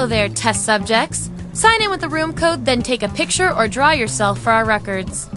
Hello there, test subjects. Sign in with the room code, then take a picture or draw yourself for our records.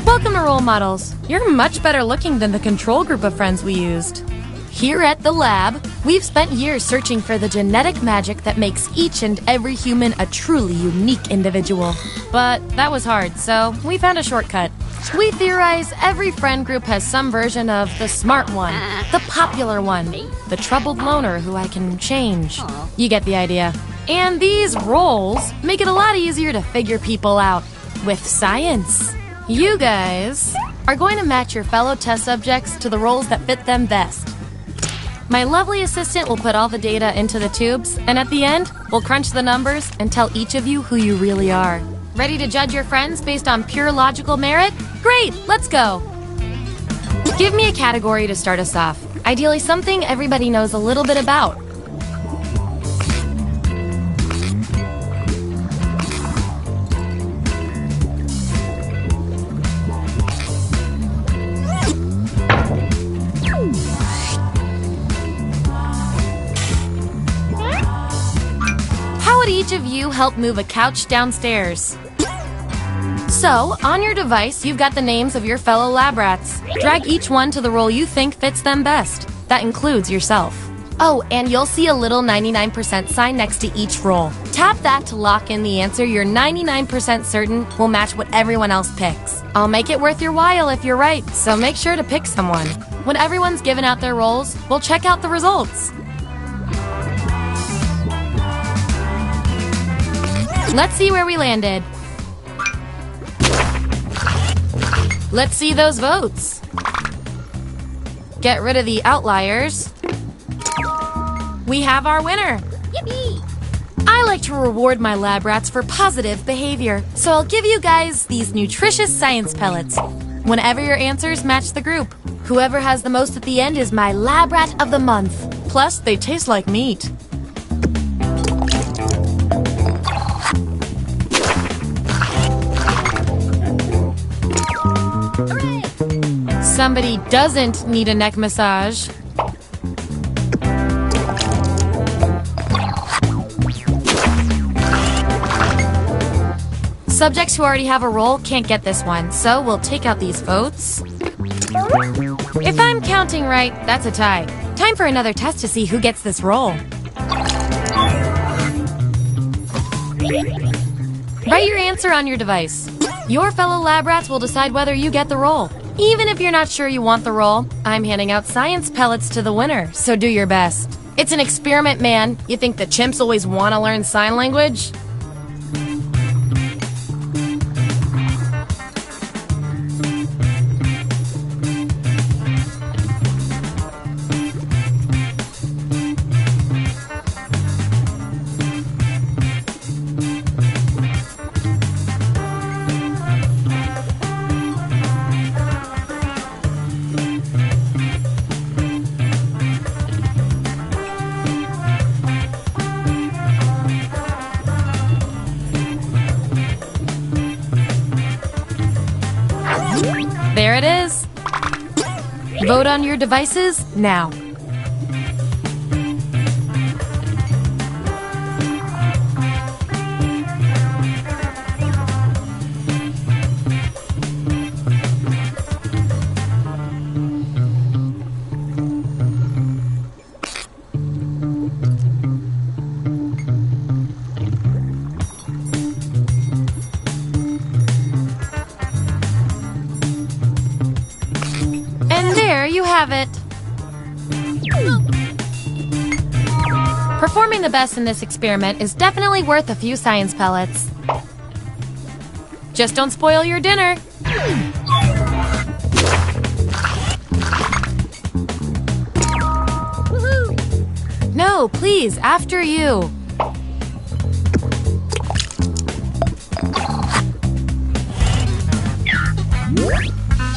Welcome to Role Models. You're much better looking than the control group of friends we used. Here at the lab, we've spent years searching for the genetic magic that makes each and every human a truly unique individual. But that was hard, so we found a shortcut. We theorize every friend group has some version of the smart one, the popular one, the troubled loner who I can change. You get the idea. And these roles make it a lot easier to figure people out with science. You guys are going to match your fellow test subjects to the roles that fit them best. My lovely assistant will put all the data into the tubes, and at the end, we'll crunch the numbers and tell each of you who you really are. Ready to judge your friends based on pure logical merit? Great, let's go. Give me a category to start us off. Ideally something everybody knows a little bit about. Each of you help move a couch downstairs. So, on your device, you've got the names of your fellow lab rats. Drag each one to the role you think fits them best. That includes yourself. Oh, and you'll see a little 99% sign next to each role. Tap that to lock in the answer you're 99% certain will match what everyone else picks. I'll make it worth your while if you're right, so make sure to pick someone. When everyone's given out their roles, we'll check out the results. Let's see where we landed. Let's see those votes. Get rid of the outliers. We have our winner. Yippee! I like to reward my lab rats for positive behavior, so I'll give you guys these nutritious science pellets whenever your answers match the group. Whoever has the most at the end is my lab rat of the month. Plus, they taste like meat. Somebody doesn't need a neck massage. Subjects who already have a role can't get this one, so we'll take out these votes. If I'm counting right, that's a tie. Time for another test to see who gets this role. Write your answer on your device. Your fellow lab rats will decide whether you get the role. Even if you're not sure you want the role, I'm handing out science pellets to the winner, so do your best. It's an experiment, man. You think the chimps always want to learn sign language? There it is. Vote on your devices now. you have it. Performing the best in this experiment is definitely worth a few science pellets. Just don't spoil your dinner. No, please, after you.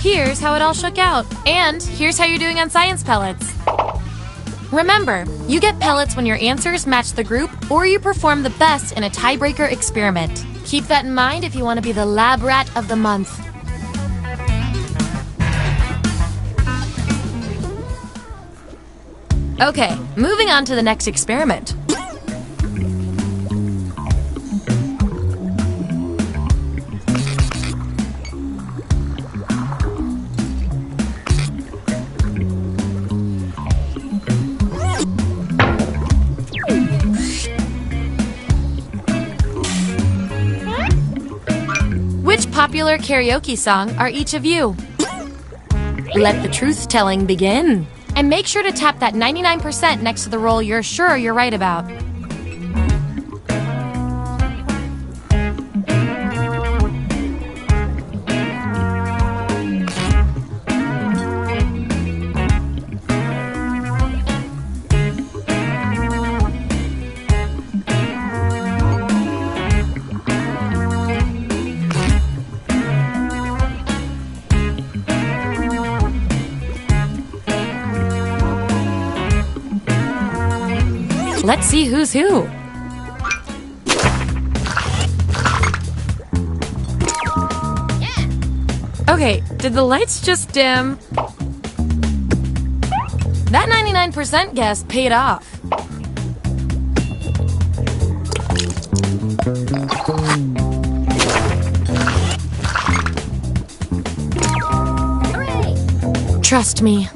Here's how it all shook out. And here's how you're doing on science pellets. Remember, you get pellets when your answers match the group or you perform the best in a tiebreaker experiment. Keep that in mind if you want to be the lab rat of the month. Okay, moving on to the next experiment. Which popular karaoke song are each of you? Let the truth-telling begin. And make sure to tap that 99% next to the roll you're sure you're right about. Let's see who's who. Okay, did the lights just dim? That 99% guess paid off. Hooray! Trust me.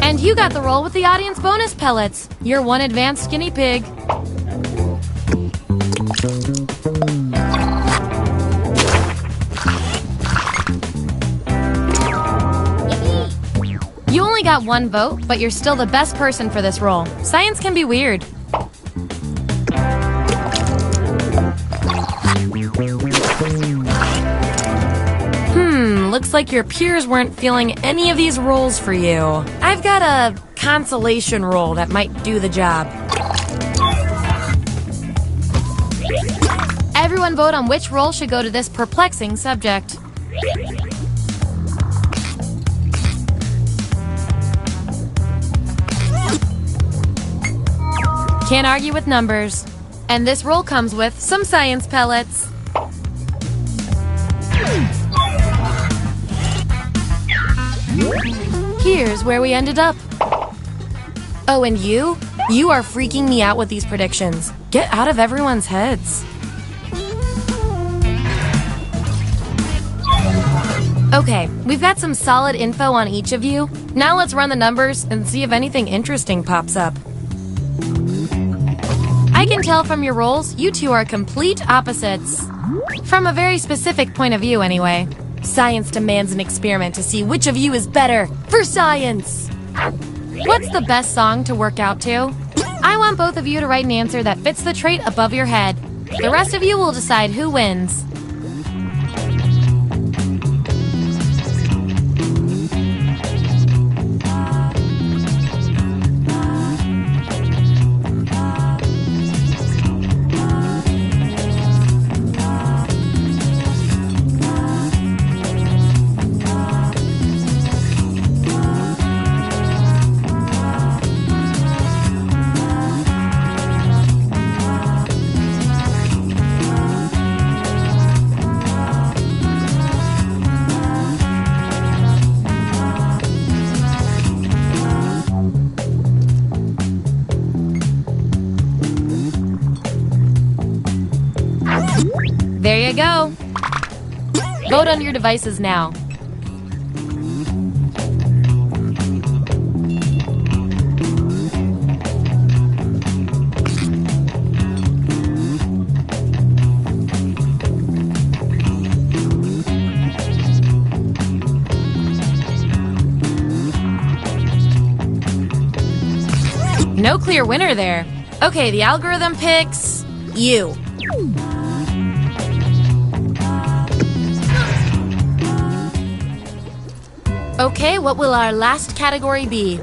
And you got the roll with the audience bonus pellets. You're one advanced guinea pig. You only got one vote, but you're still the best person for this role. Science can be weird. Looks like your peers weren't feeling any of these roles for you. I've got a consolation roll that might do the job. Everyone vote on which role should go to this perplexing subject. Can't argue with numbers. And this roll comes with some science pellets. Here's where we ended up. Oh, and you? You are freaking me out with these predictions. Get out of everyone's heads. Okay, we've got some solid info on each of you. Now let's run the numbers and see if anything interesting pops up. I can tell from your rolls, you two are complete opposites. From a very specific point of view, anyway. Science demands an experiment to see which of you is better for science. What's the best song to work out to? I want both of you to write an answer that fits the trait above your head. The rest of you will decide who wins. There you go. Vote on your devices now. No clear winner there. Okay, the algorithm picks you. Okay, what will our last category be?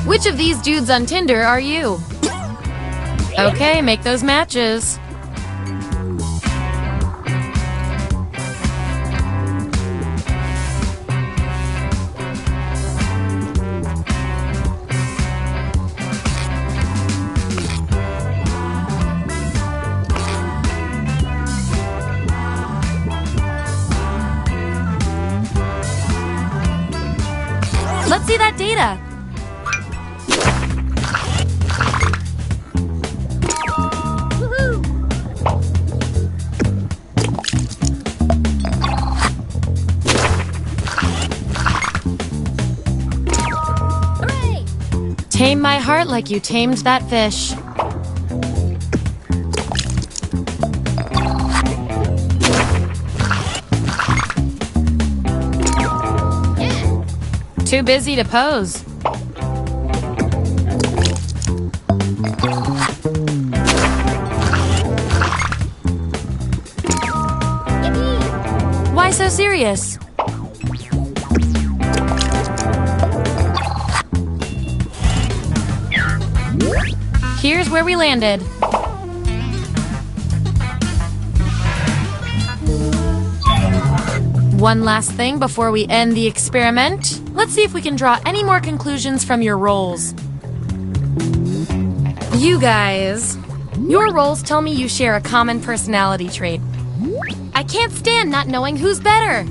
Which of these dudes on Tinder are you? Okay, make those matches. Let's see that data. Tame my heart like you tamed that fish. Too busy to pose. Why so serious? Here's where we landed. One last thing before we end the experiment. Let's see if we can draw any more conclusions from your roles. You guys, your roles tell me you share a common personality trait. I can't stand not knowing who's better.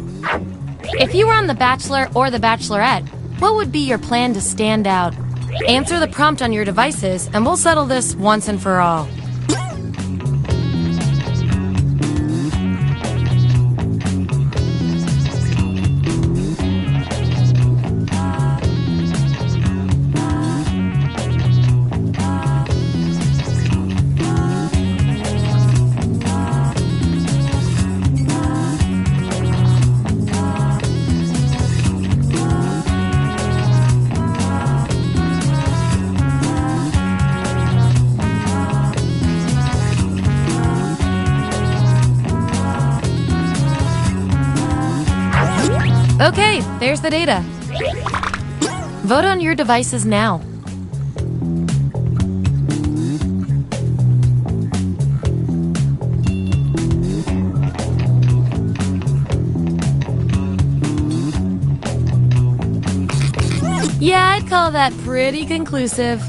If you were on The Bachelor or The Bachelorette, what would be your plan to stand out? Answer the prompt on your devices, and we'll settle this once and for all. Okay, there's the data. Vote on your devices now. Yeah, I'd call that pretty conclusive.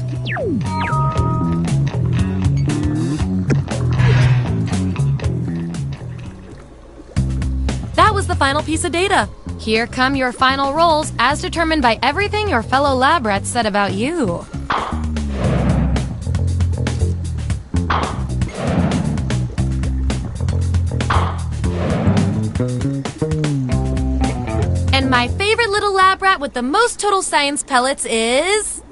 That was the final piece of data. Here come your final roles as determined by everything your fellow lab rats said about you. And my favorite little lab rat with the most total science pellets is...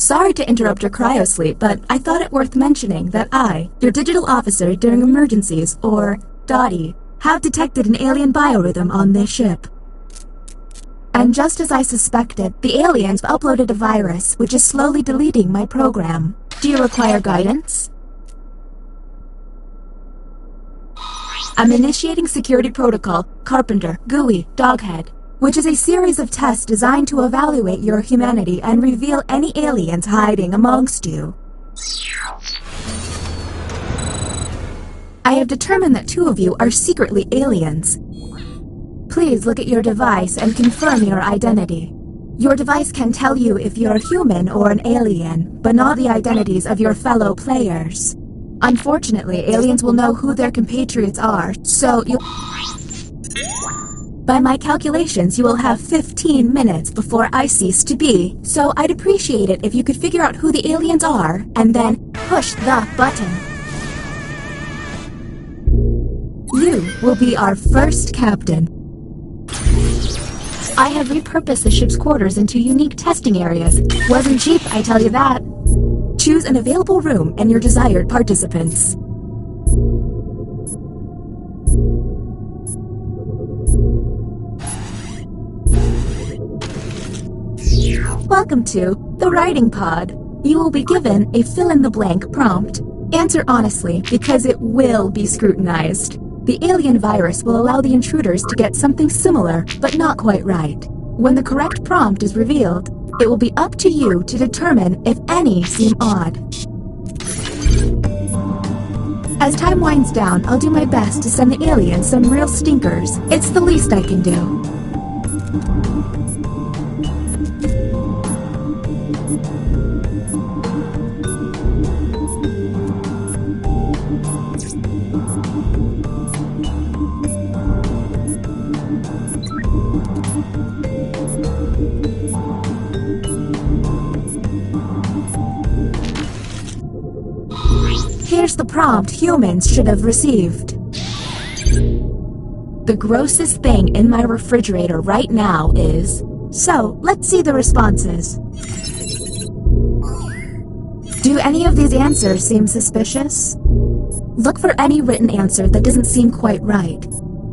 Sorry to interrupt your cryosleep, but I thought it worth mentioning that I, your digital officer during emergencies, or Dottie, have detected an alien biorhythm on this ship. And just as I suspected, the aliens uploaded a virus which is slowly deleting my program. Do you require guidance? I'm initiating security protocol, Carpenter, GUI, Doghead, which is a series of tests designed to evaluate your humanity and reveal any aliens hiding amongst you. I have determined that 2 of you are secretly aliens. Please look at your device and confirm your identity. Your device can tell you if you're human or an alien, but not the identities of your fellow players. Unfortunately, aliens will know who their compatriots are, so you... By my calculations, you will have 15 minutes before I cease to be, so I'd appreciate it if you could figure out who the aliens are, and then push the button. You will be our first captain. I have repurposed the ship's quarters into unique testing areas. Wasn't cheap, I tell you that. Choose an available room and your desired participants. Welcome to the Writing Pod. You will be given a fill-in-the-blank prompt. Answer honestly, because it will be scrutinized. The alien virus will allow the intruders to get something similar, but not quite right. When the correct prompt is revealed, it will be up to you to determine if any seem odd. As time winds down, I'll do my best to send the aliens some real stinkers. It's the least I can do. Here's the prompt humans should have received. The grossest thing in my refrigerator right now is... So, let's see the responses. Do any of these answers seem suspicious? Look for any written answer that doesn't seem quite right.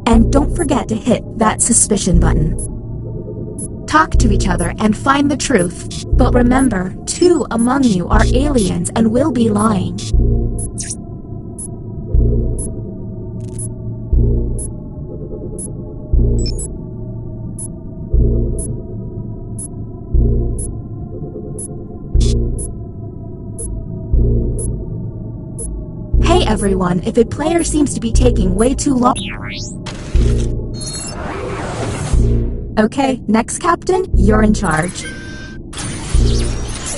And don't forget to hit that suspicion button. Talk to each other and find the truth. But remember, 2 among you are aliens and will be lying. Hey everyone, if a player seems to be taking way too long... Okay, next captain, you're in charge.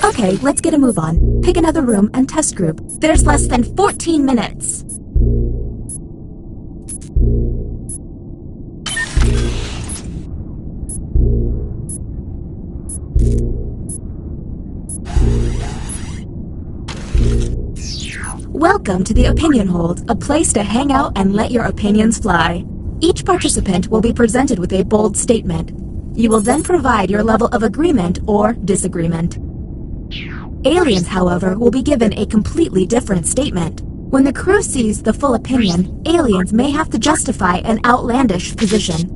Okay, let's get a move on. Pick another room and test group. There's less than 14 minutes. Welcome to the Opinion Hold, a place to hang out and let your opinions fly. Each participant will be presented with a bold statement. You will then provide your level of agreement or disagreement. Aliens, however, will be given a completely different statement. When the crew sees the full opinion, aliens may have to justify an outlandish position.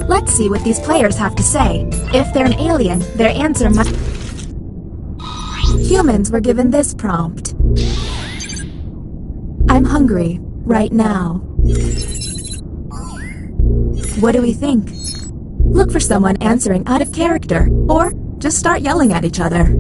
Let's see what these players have to say. If they're an alien, their answer must... Humans were given this prompt. I'm hungry, right now. What do we think? Look for someone answering out of character, or just start yelling at each other.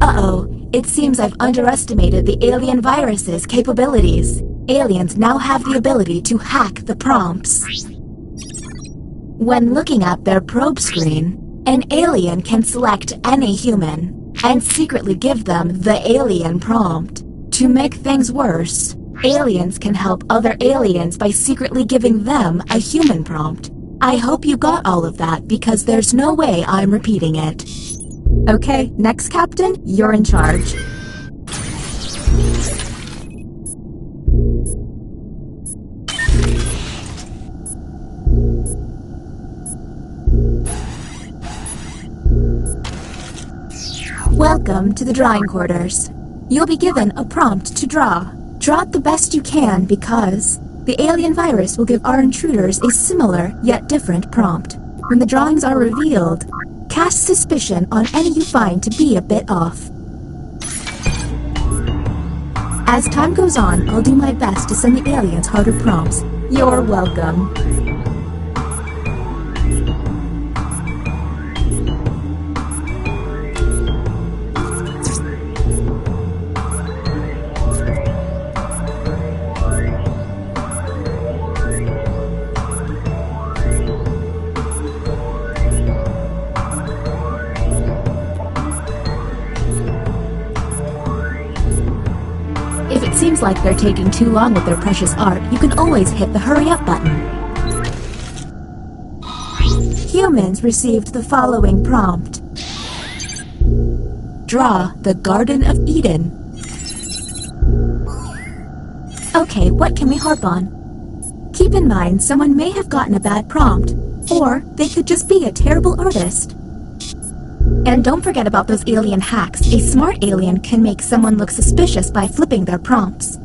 Uh-oh, it seems I've underestimated the alien virus's capabilities. Aliens now have the ability to hack the prompts. When looking at their probe screen, An alien can select any human and secretly give them the alien prompt. To make things worse, aliens can help other aliens by secretly giving them a human prompt. I hope you got all of that because there's no way I'm repeating it. Okay, next Captain, you're in charge. Welcome to the drawing quarters. You'll be given a prompt to draw. Draw it the best you can because the alien virus will give our intruders a similar yet different prompt. When the drawings are revealed, cast suspicion on any you find to be a bit off. As time goes on, I'll do my best to send the aliens harder prompts. You're welcome. Seems like they're taking too long with their precious art, you can always hit the hurry up button. Humans received the following prompt. Draw the Garden of Eden. Okay, what can we harp on? Keep in mind, someone may have gotten a bad prompt, or they could just be a terrible artist. And don't forget about those alien hacks. A smart alien can make someone look suspicious by flipping their prompts.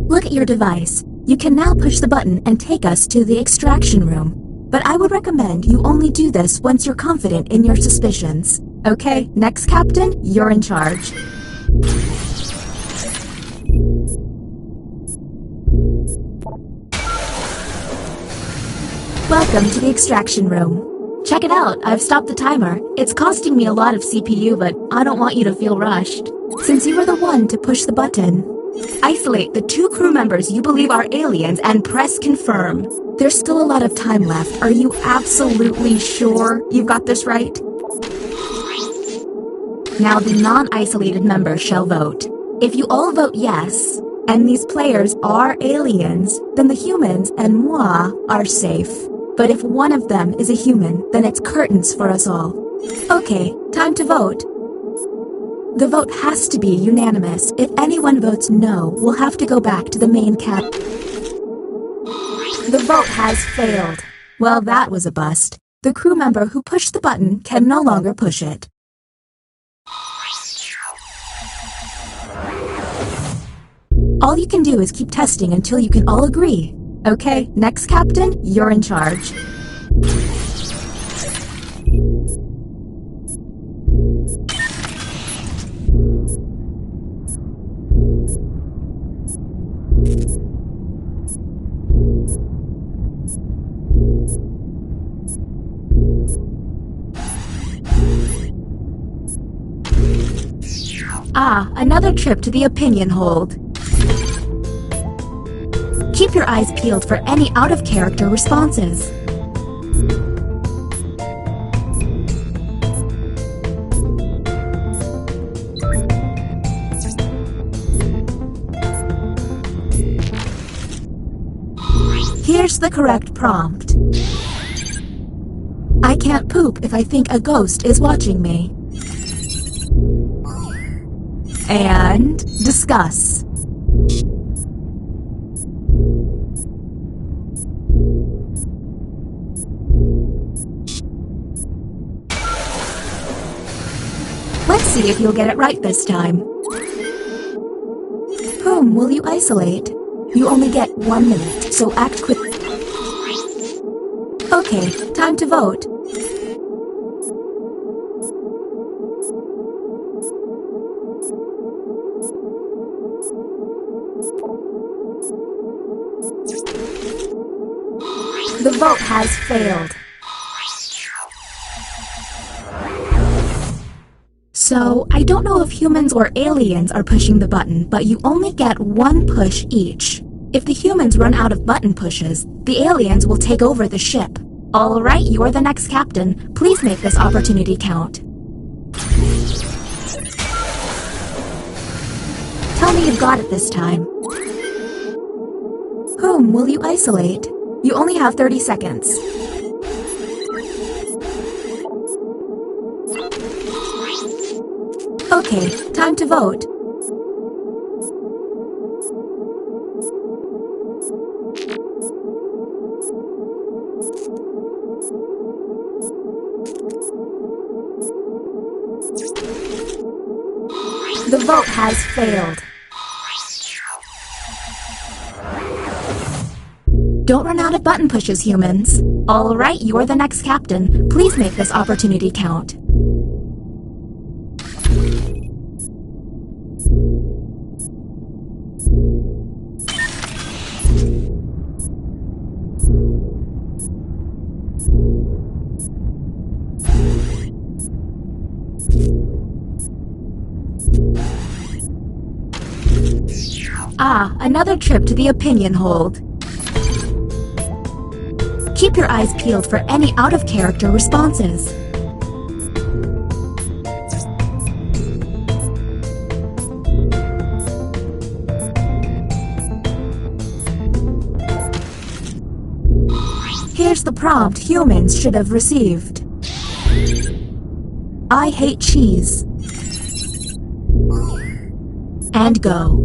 Look at your device. You can now push the button and take us to the extraction room. But I would recommend you only do this once you're confident in your suspicions. Okay, next Captain, you're in charge. Welcome to the extraction room. Check it out, I've stopped the timer. It's costing me a lot of CPU, but I don't want you to feel rushed. Since you were the one to push the button, isolate the 2 crew members you believe are aliens and press confirm. There's still a lot of time left. Are you absolutely sure you've got this right? Now the non-isolated members shall vote. If you all vote yes, and these players are aliens, then the humans and moi are safe. But if one of them is a human, then it's curtains for us all. Okay, time to vote. The vote has to be unanimous. If anyone votes no, we'll have to go back to the main cap. The vote has failed. Well, that was a bust. The crew member who pushed the button can no longer push it. All you can do is keep testing until you can all agree. Okay, next Captain, you're in charge. Ah, another trip to the opinion hold. Keep your eyes peeled for any out-of-character responses. Here's the correct prompt. I can't poop if I think a ghost is watching me. And discuss. Let's see if you'll get it right this time. Whom will you isolate? You only get 1 minute, so act quick. Okay, time to vote. The vote has failed. So, I don't know if humans or aliens are pushing the button, but you only get one push each. If the humans run out of button pushes, the aliens will take over the ship. Alright, you're the next captain. Please make this opportunity count. Tell me you've got it this time. Whom will you isolate? You only have 30 seconds. Okay, time to vote. The vote has failed. Don't run out of button pushes, humans. Alright, you're the next captain. Please make this opportunity count. Ah, another trip to the opinion hold. Keep your eyes peeled for any out-of-character responses. Here's the prompt humans should have received. I hate cheese. And go.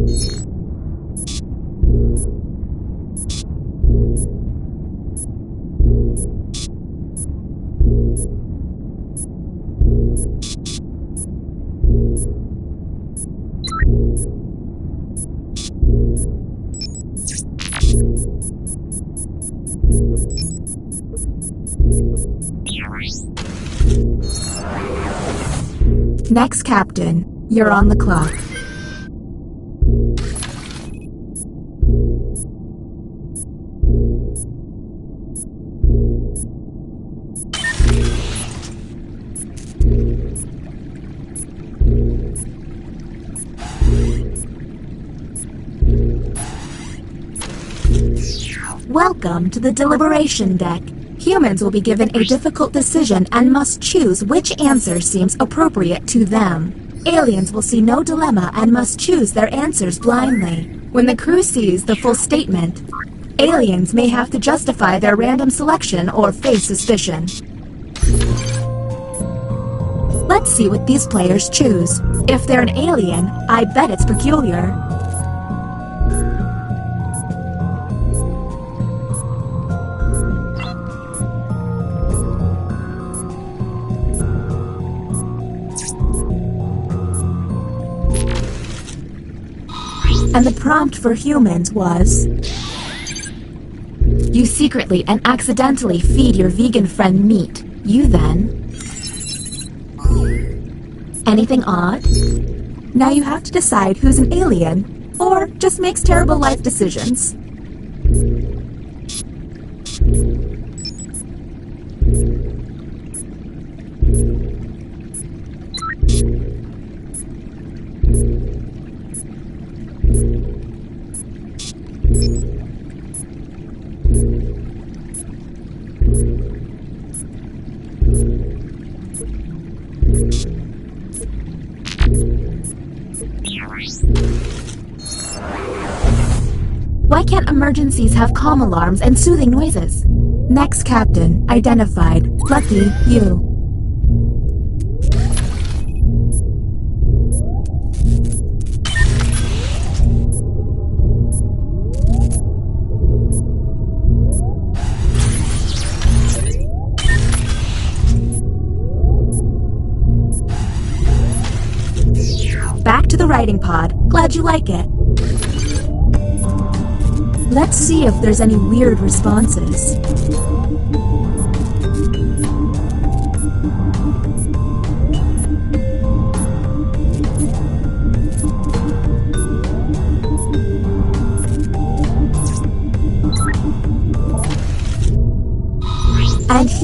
Next captain, you're on the clock. Welcome to the deliberation deck. Humans will be given a difficult decision and must choose which answer seems appropriate to them. Aliens will see no dilemma and must choose their answers blindly. When the crew sees the full statement, aliens may have to justify their random selection or face suspicion. Let's see what these players choose. If they're an alien, I bet it's peculiar. And the prompt for humans was, you secretly and accidentally feed your vegan friend meat. You then... Anything odd? Now you have to decide who's an alien, or just makes terrible life decisions. Why can't emergencies have calm alarms and soothing noises? Next captain, identified. Lucky you. Back to the writing pod. Glad you like it. Let's see if there's any weird responses.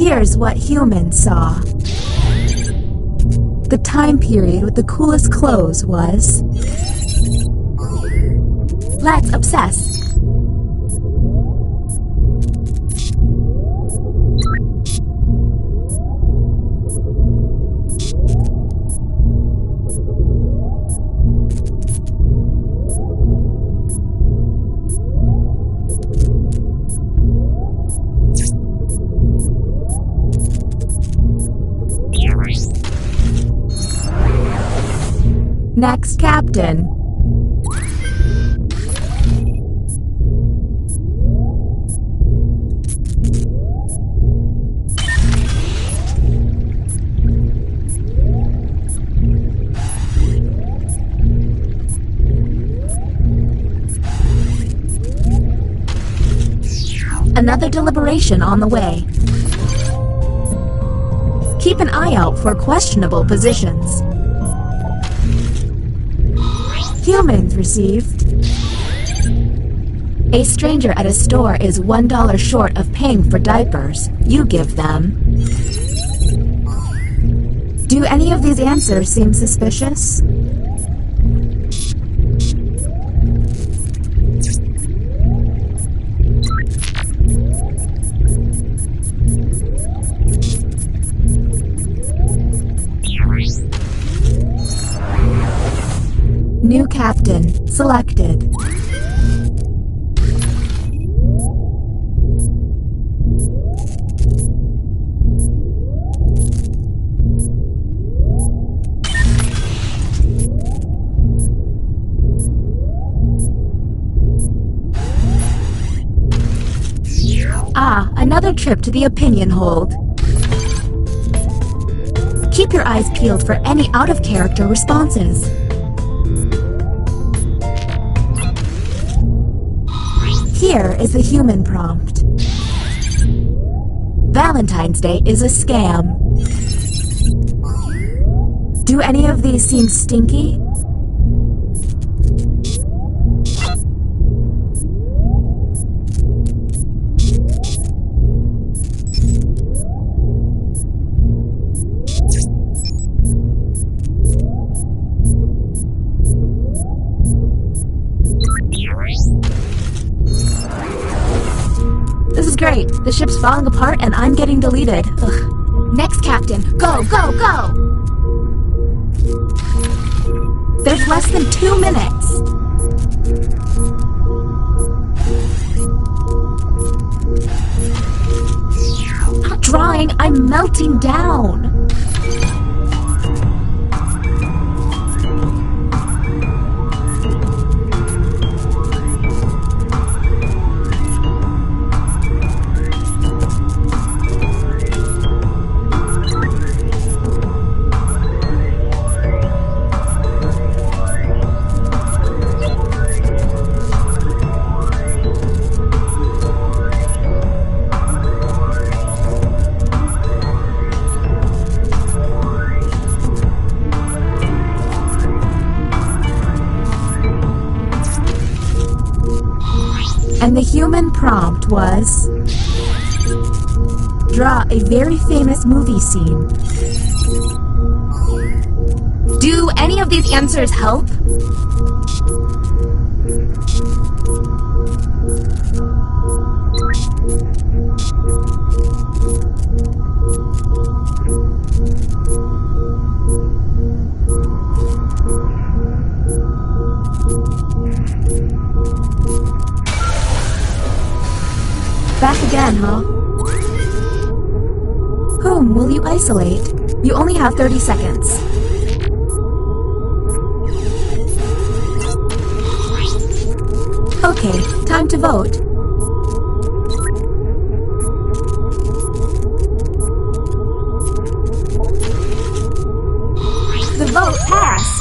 Here's what humans saw. The time period with the coolest clothes was... Let's obsess. Next, Captain. Another deliberation on the way. Keep an eye out for questionable positions. Humans received. A stranger at a store is $1 short of paying for diapers. You give them. Do any of these answers seem suspicious? New captain selected. Ah, another trip to the opinion hold. Keep your eyes peeled for any out-of-character responses. Here is the human prompt. Valentine's Day is a scam. Do any of these seem stinky? This is great. The ship's falling apart and I'm getting deleted. Ugh. Next captain, go, go, go! There's less than 2 minutes. I'm not drawing, I'm melting down. And the human prompt was... Draw a very famous movie scene. Do any of these answers help? Back again, huh? Whom will you isolate? You only have 30 seconds. Okay, time to vote. The vote passed.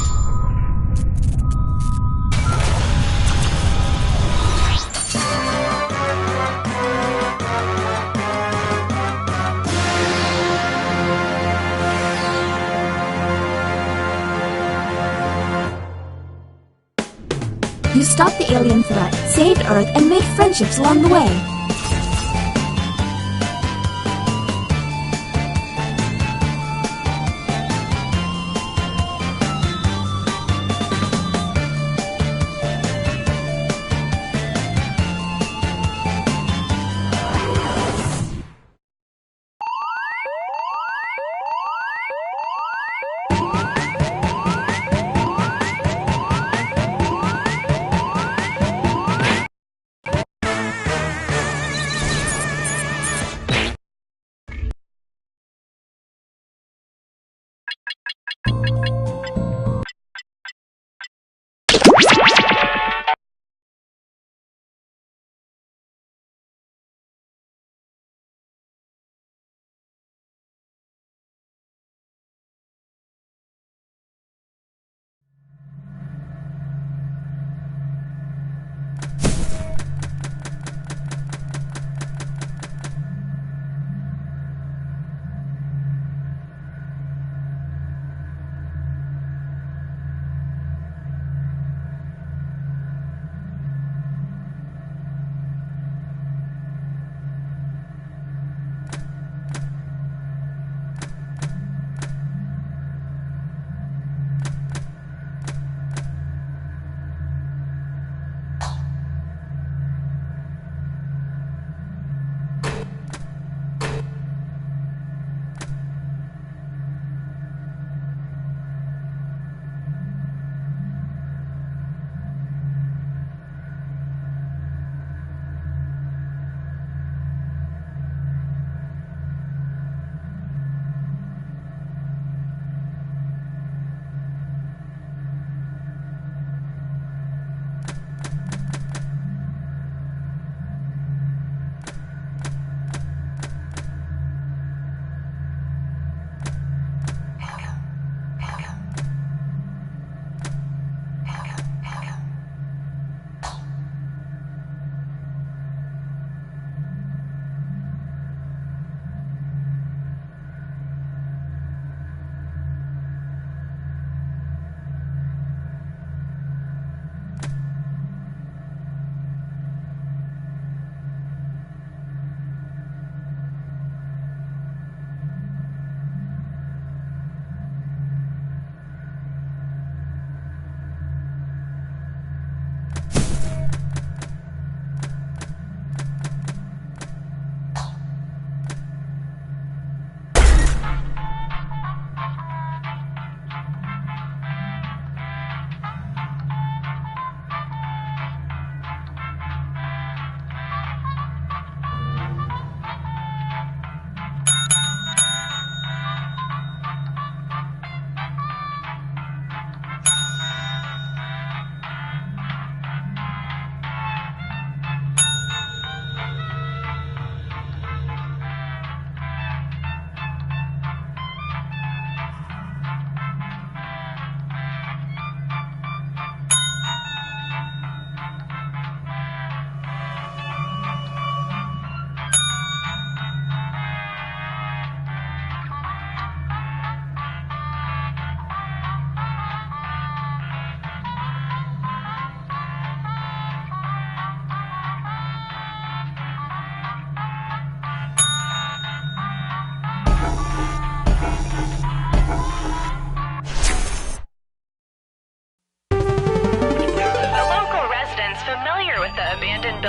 You stopped the alien threat, saved Earth, and made friendships along the way.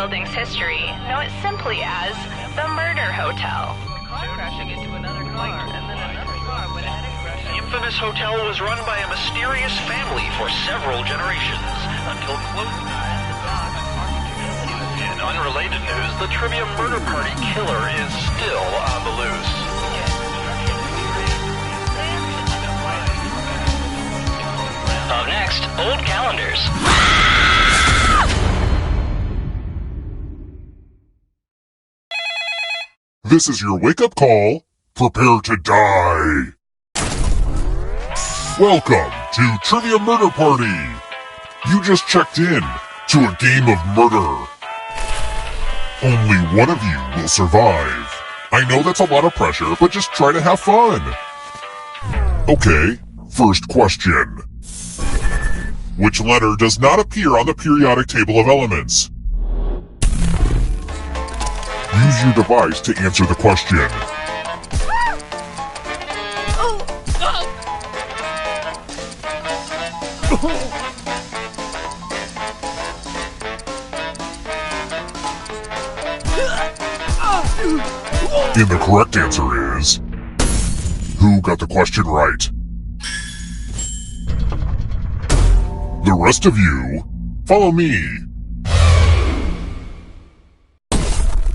building's history know it simply as the Murder Hotel. Crashing into another car, and then another car went ahead and crashed. The infamous hotel was run by a mysterious family for several generations, until close ties to dogs and parking community. In unrelated news, the trivia murder party killer is still on the loose. Up next, old calendars. This is your wake-up call. Prepare to die. Welcome to Trivia Murder Party. You just checked in to a game of murder. Only one of you will survive. I know that's a lot of pressure, but just try to have fun. Okay, first question. Which letter does not appear on the periodic table of elements? Use your device to answer the question. And the correct answer is... Who got the question right? The rest of you, follow me.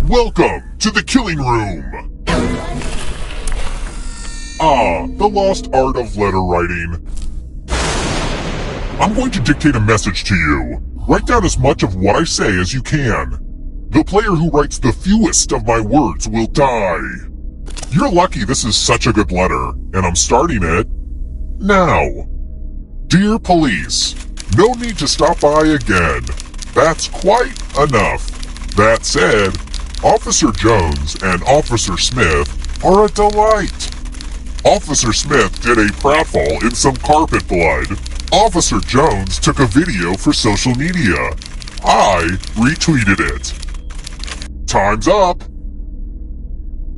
Welcome to the killing room. Ah, the lost art of letter writing. I'm going to dictate a message to you. Write down as much of what I say as you can. The player who writes the fewest of my words will die. You're lucky this is such a good letter, and I'm starting it now. Dear police, no need to stop by again. That's quite enough. That said, Officer Jones and Officer Smith are a delight. Officer Smith did a pratfall in some carpet blood. Officer Jones took a video for social media. I retweeted it. Time's up.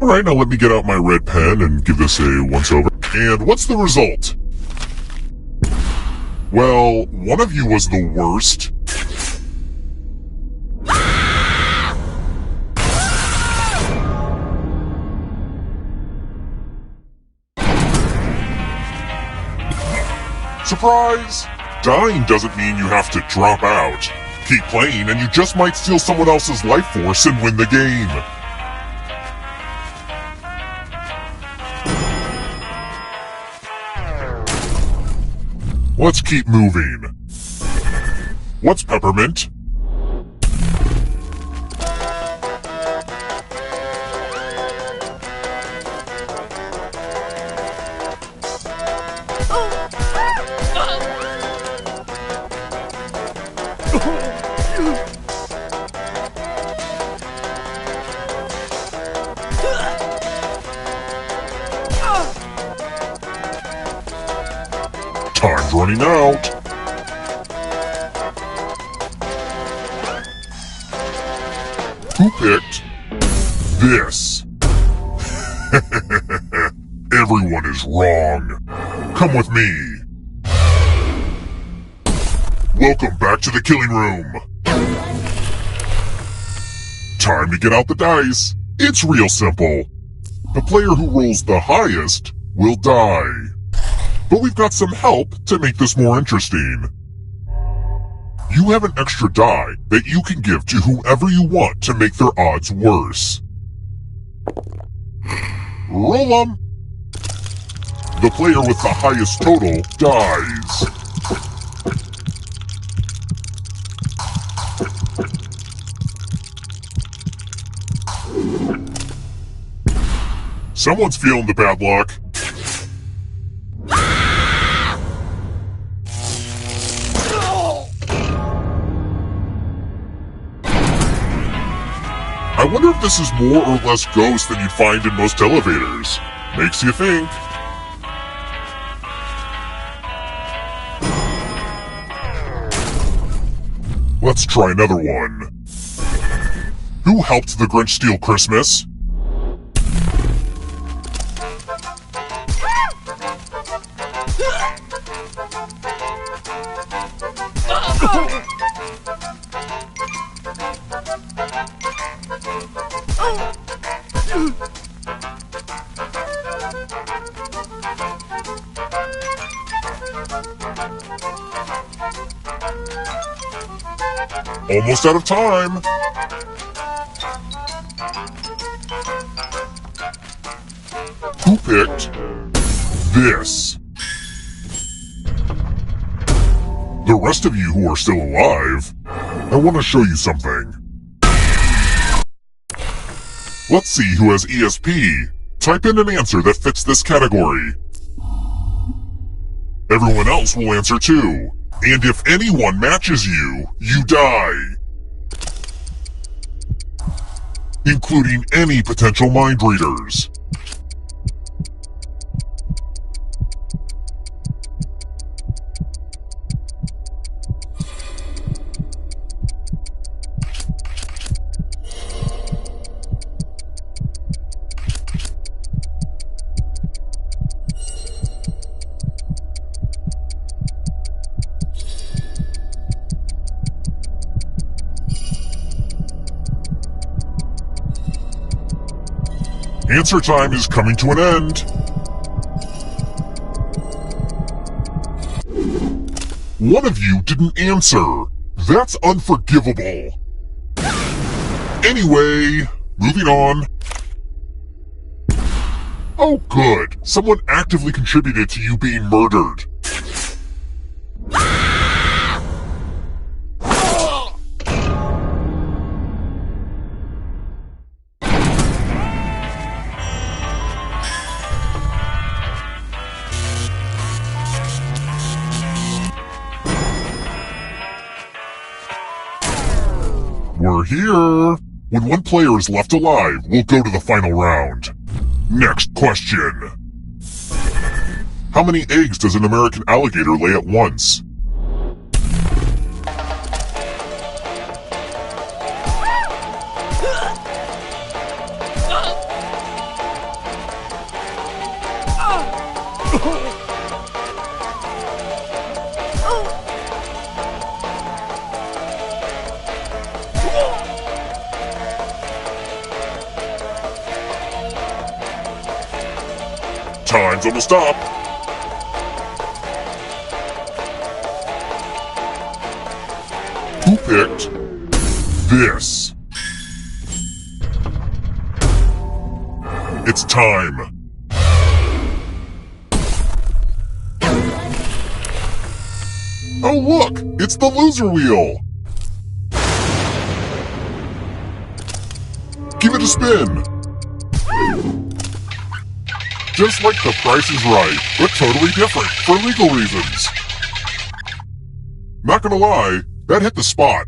Alright, now let me get out my red pen and give this a once-over. And what's the result? Well, one of you was the worst. Surprise! Dying doesn't mean you have to drop out. Keep playing and you just might steal someone else's life force and win the game. Let's keep moving. What's peppermint? Time's running out. Who picked this? Everyone is wrong. Come with me. Welcome back to the killing room. Time to get out the dice. It's real simple. The player who rolls the highest will die. But we've got some help to make this more interesting. You have an extra die that you can give to whoever you want to make their odds worse. Roll 'em! The player with the highest total dies. Someone's feeling the bad luck. I wonder if this is more or less ghost than you'd find in most elevators. Makes you think. Let's try another one. Who helped the Grinch steal Christmas? Almost out of time. Who picked this? The rest of you who are still alive, I want to show you something. Let's see who has ESP. Type in an answer that fits this category. Everyone else will answer too. And if anyone matches you, you die. Including any potential mind readers. Answer time is coming to an end. One of you didn't answer. That's unforgivable. Anyway, moving on. Oh good, someone actively contributed to you being murdered. We're here! When one player is left alive, we'll go to the final round. Next question. How many eggs does an American alligator lay at once? Time's almost up. Who picked this? It's time. Oh look, it's the loser wheel. Give it a spin. Just like The Price is Right, but totally different for legal reasons. Not gonna lie, that hit the spot.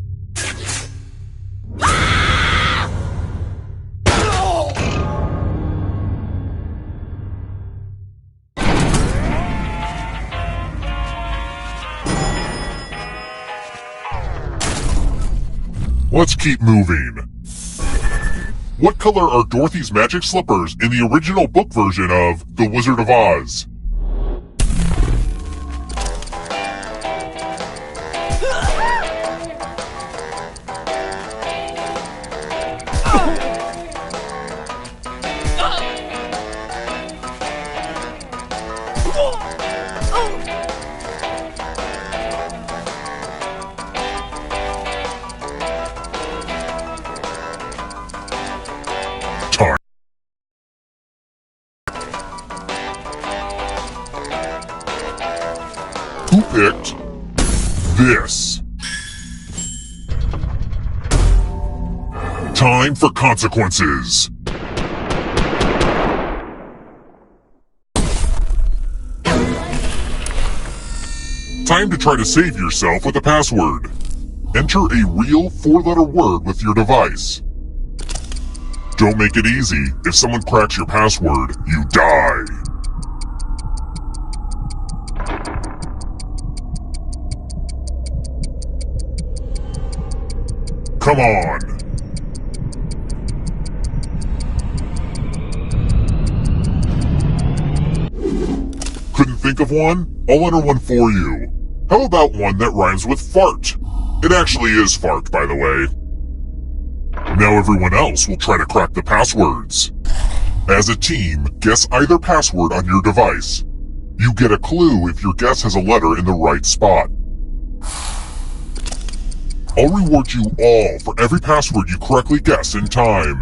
Let's keep moving. What color are Dorothy's magic slippers in the original book version of The Wizard of Oz? Time. Who picked this? Time for consequences. Time to try to save yourself with a password. Enter a real 4-letter word with your device. Don't make it easy. If someone cracks your password, you die. Come on. Couldn't think of one? I'll enter one for you. How about one that rhymes with fart? It actually is fart, by the way. Now everyone else will try to crack the passwords. As a team, guess either password on your device. You get a clue if your guess has a letter in the right spot. I'll reward you all for every password you correctly guess in time.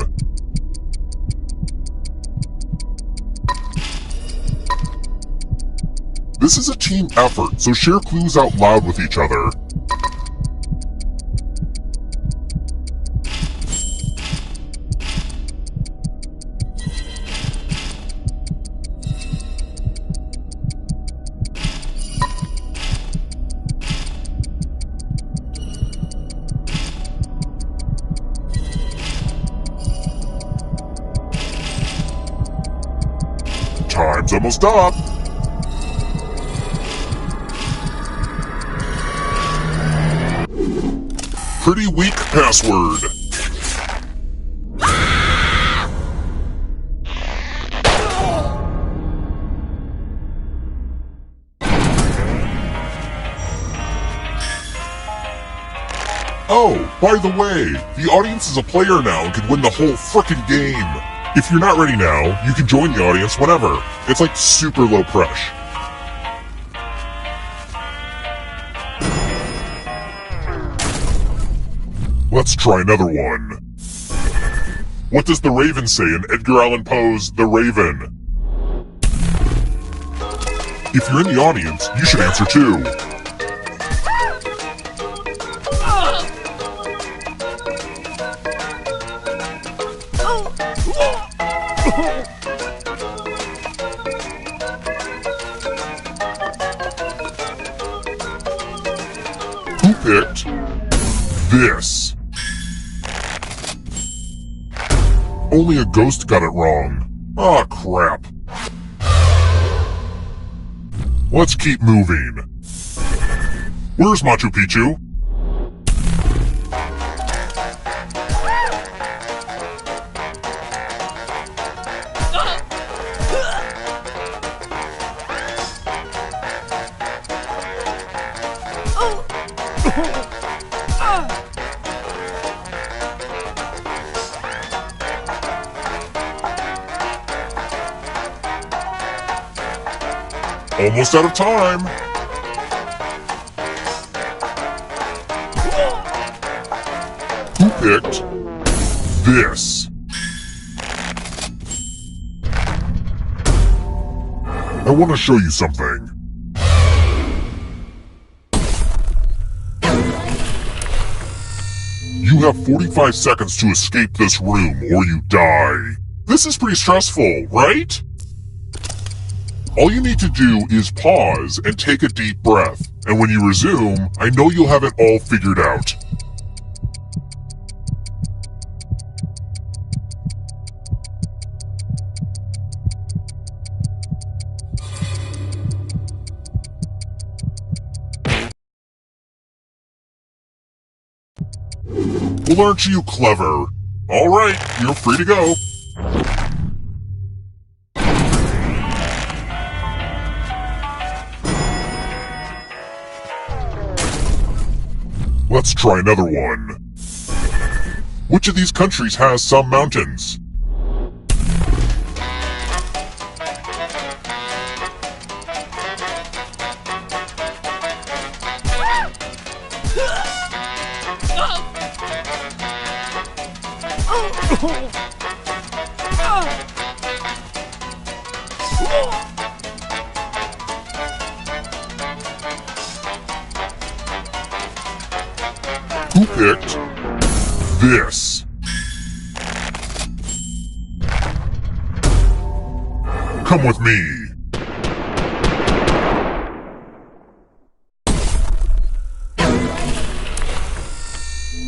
This is a team effort, so share clues out loud with each other. Time's almost up. Pretty weak password. Oh, by the way, the audience is a player now and can win the whole frickin' game. If you're not ready now, you can join the audience whenever. It's like super low pressure. Let's try another one. What does the Raven say in Edgar Allan Poe's The Raven? If you're in the audience, you should answer too. Who picked this? Only a ghost got it wrong. Aw, crap. Let's keep moving. Where's Machu Picchu? Almost out of time. Who picked this? I want to show you something. You have 45 seconds to escape this room or you die. This is pretty stressful, right? All you need to do is pause and take a deep breath. And when you resume, I know you'll have it all figured out. Well, aren't you clever? Alright, you're free to go. Let's try another one. Which of these countries has some mountains? Who picked this? Come with me.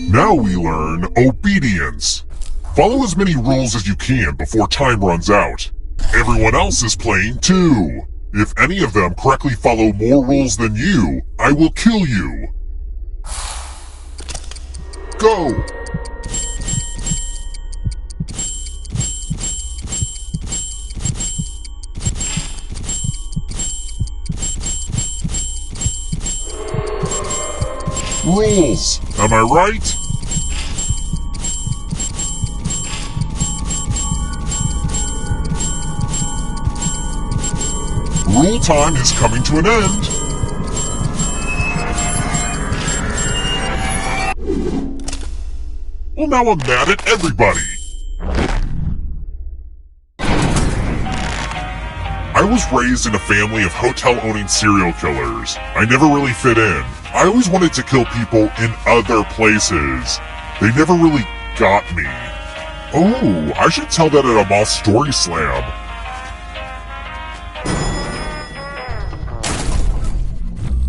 Now we learn obedience. Follow as many rules as you can before time runs out. Everyone else is playing too. If any of them correctly follow more rules than you, I will kill you. Go! Rules, am I right? Rule time is coming to an end. Well, now I'm mad at everybody. I was raised in a family of hotel-owning serial killers. I never really fit in. I always wanted to kill people in other places. They never really got me. Oh, I should tell that at a Moth Story Slam.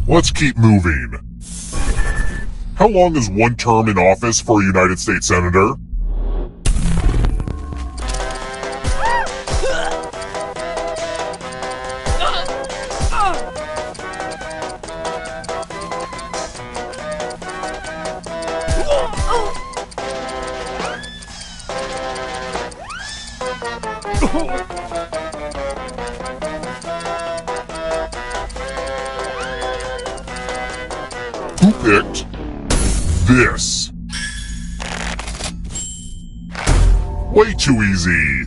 Let's keep moving. How long is one term in office for a United States Senator? Who picked this? Way too easy.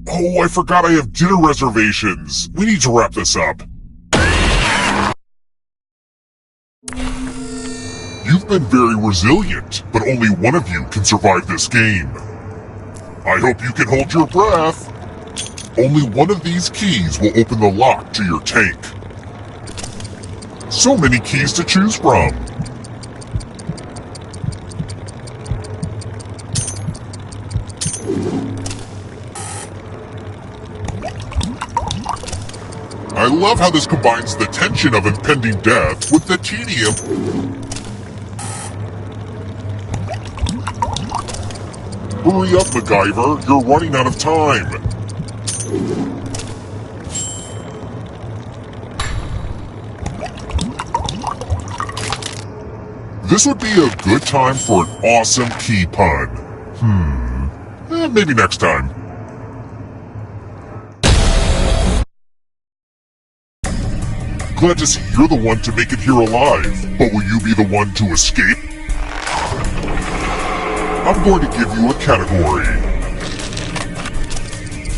Oh, I forgot I have dinner reservations. We need to wrap this up. You've been very resilient, but only one of you can survive this game. I hope you can hold your breath. Only one of these keys will open the lock to your tank. So many keys to choose from. I love how this combines the tension of impending death with the tedium. Hurry up, MacGyver, you're running out of time. This would be a good time for an awesome key pun. Maybe next time. Glad to see you're the one to make it here alive, but will you be the one to escape? I'm going to give you a category.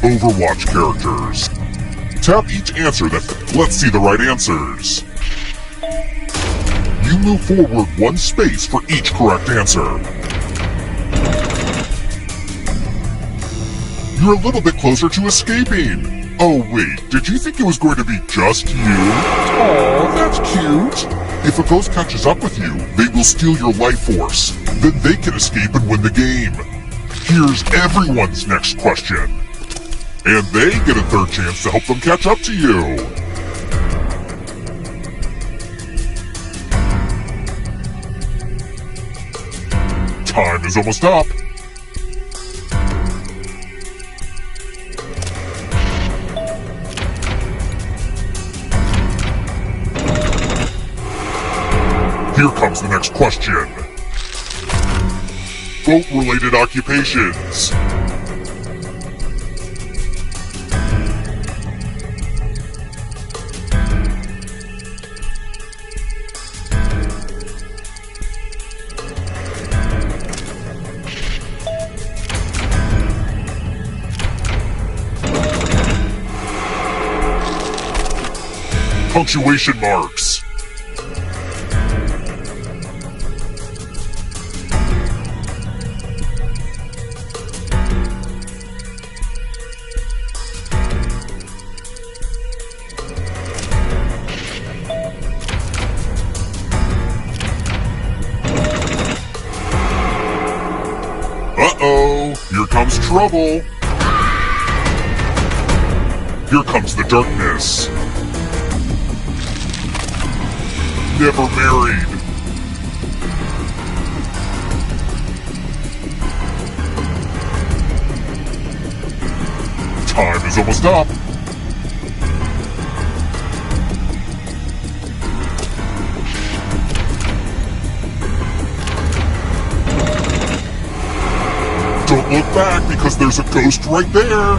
Overwatch characters. Tap each answer let's see the right answers. You move forward one space for each correct answer. You're a little bit closer to escaping. Oh wait, did you think it was going to be just you? Aw, that's cute. If a ghost catches up with you, they will steal your life force. Then they can escape and win the game. Here's everyone's next question. And they get a third chance to help them catch up to you. Time is almost up. Here comes the next question. Boat-related occupations. Punctuation marks. Uh-oh, here comes trouble. Here comes the darkness. Never married. Time is almost up. Don't look back because there's a ghost right there.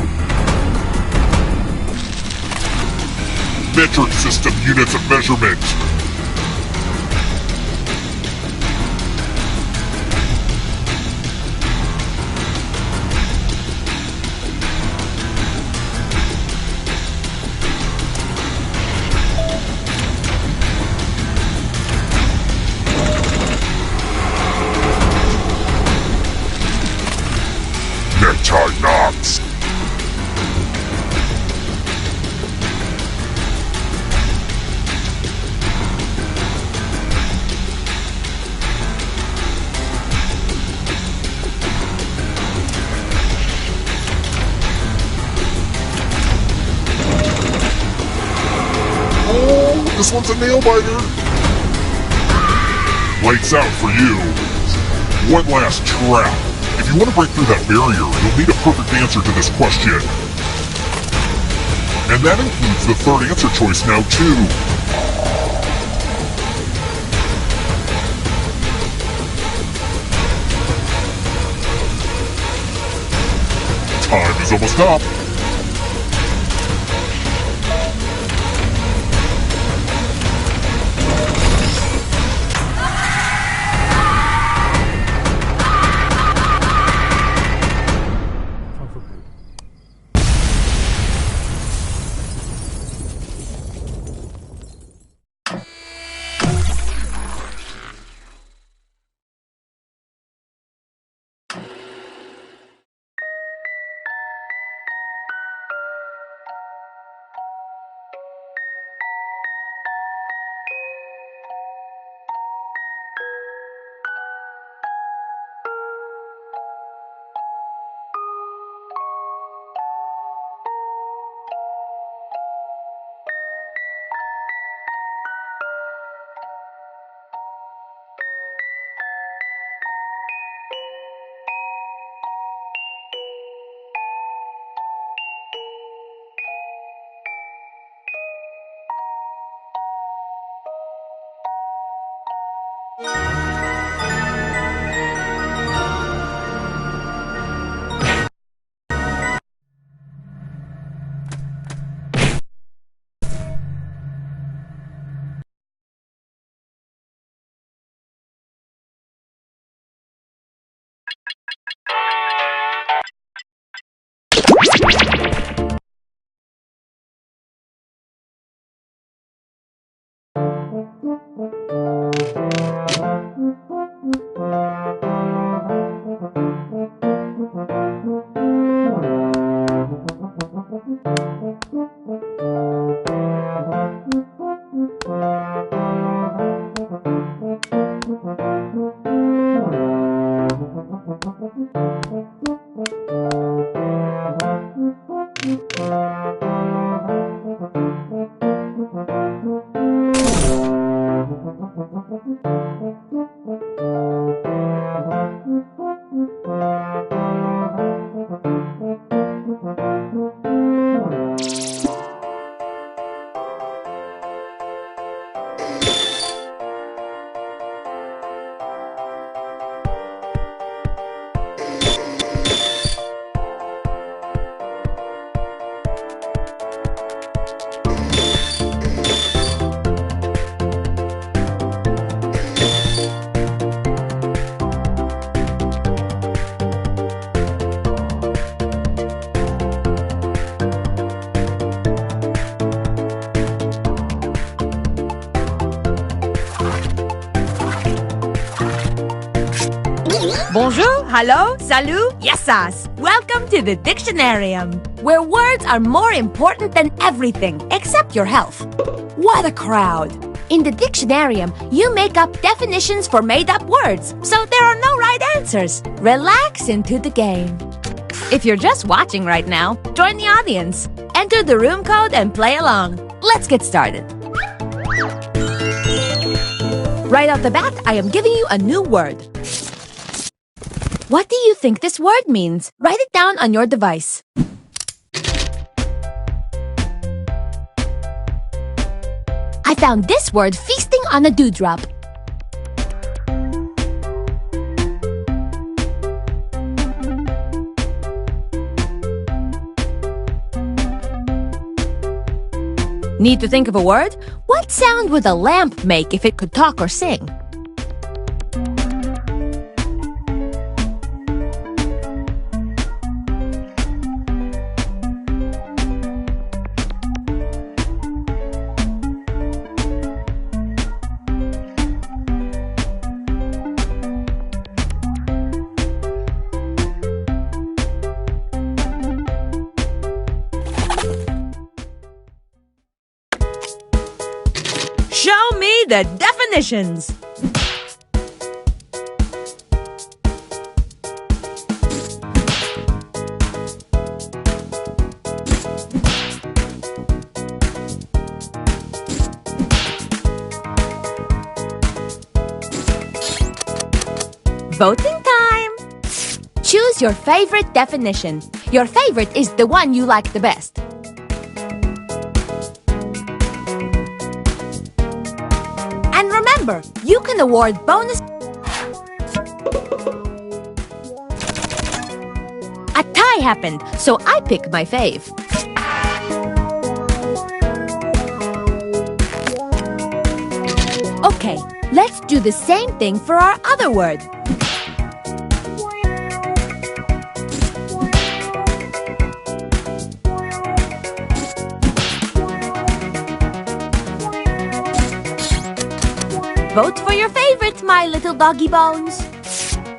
Metric system units of measurement. Necktie knots. Oh, this one's a nail biter. Lights out for you. One last trap. If you want to break through that barrier, you'll need a perfect answer to this question. And that includes the third answer choice now, too. Time is almost up. Bonjour, hello, salut, yesas. Welcome to the Dictionarium, where words are more important than everything except your health. What a crowd! In the Dictionarium, you make up definitions for made-up words, so there are no right answers. Relax into the game. If you're just watching right now, join the audience. Enter the room code and play along. Let's get started. Right off the bat, I am giving you a new word. What do you think this word means? Write it down on your device. I found this word feasting on a dewdrop. Need to think of a word? What sound would a lamp make if it could talk or sing? Show me the definitions. Voting time. Choose your favorite definition. Your favorite is the one you like the best. And remember, you can award bonus. A tie happened, so I pick my fave. Okay, let's do the same thing for our other word. Vote for your favorite, my little doggy bones.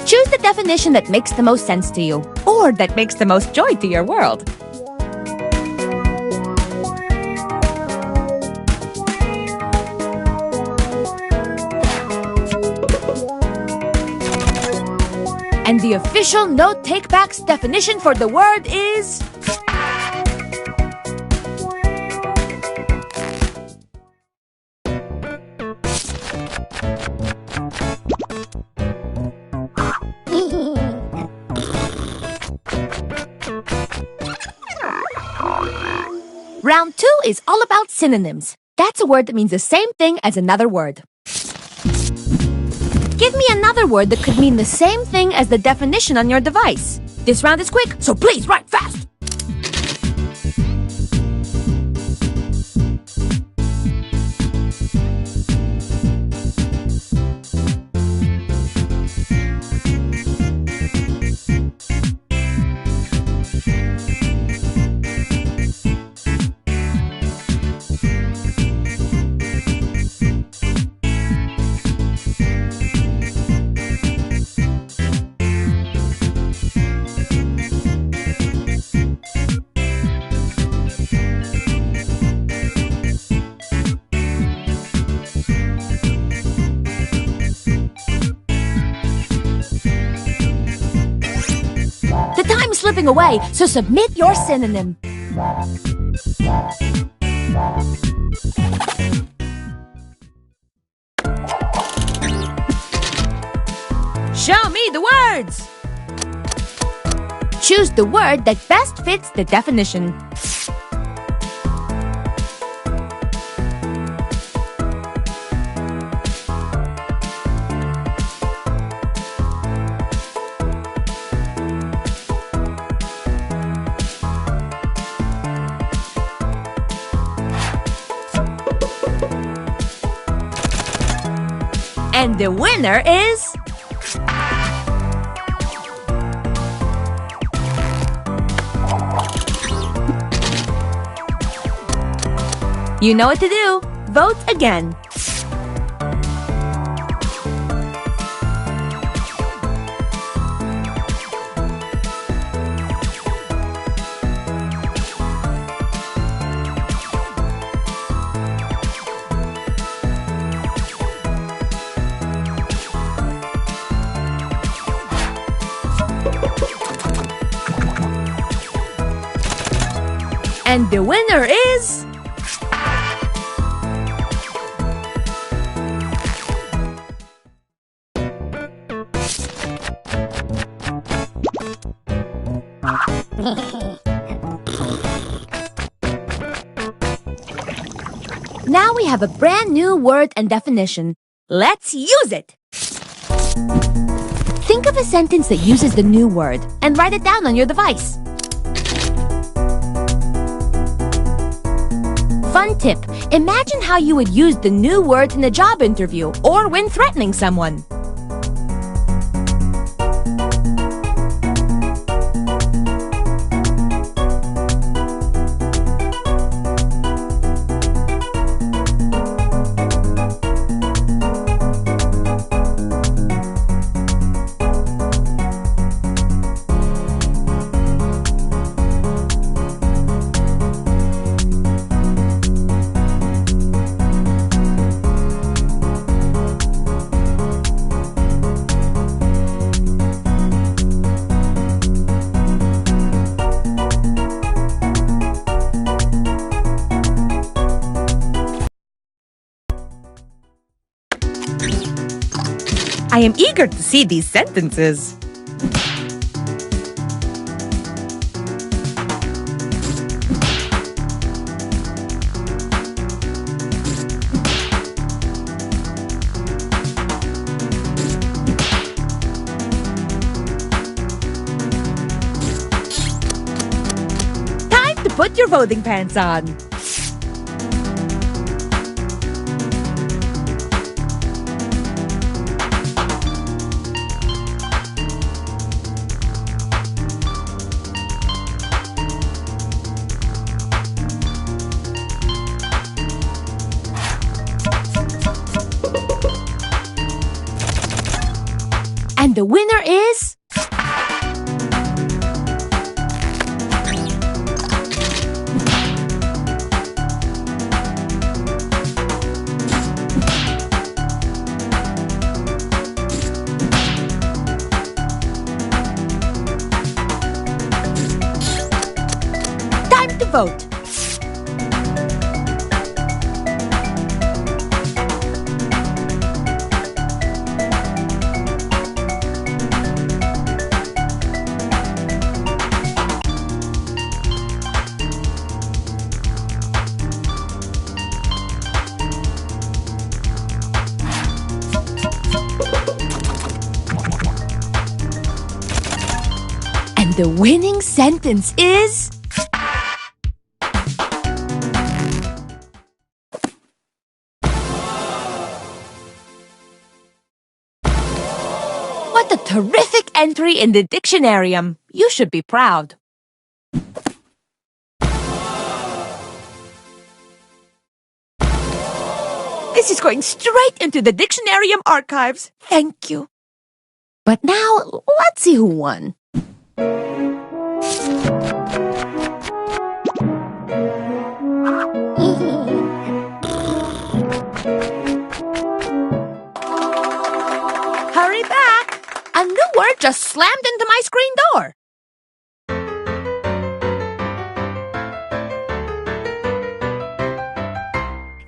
Choose the definition that makes the most sense to you, or that makes the most joy to your world. And the official No Takebacks definition for the word is... Round 2 is all about synonyms. That's a word that means the same thing as another word. Give me another word that could mean the same thing as the definition on your device. This round is quick, so please write fast. slipping away, so submit your synonym. Show me the words! Choose the word that best fits the definition. And the winner is... You know what to do. Vote again. And the winner is... Now we have a brand new word and definition. Let's use it! Think of a sentence that uses the new word and write it down on your device. Fun tip. Imagine how you would use the new word in a job interview or when threatening someone. I am eager to see these sentences. Time to put your voting pants on. And the winner is... Time to vote. And the winning sentence is... What a terrific entry in the dictionarium. You should be proud. This is going straight into the dictionarium archives. Thank you. But now, let's see who won. Hurry back! A new word just slammed into my screen door.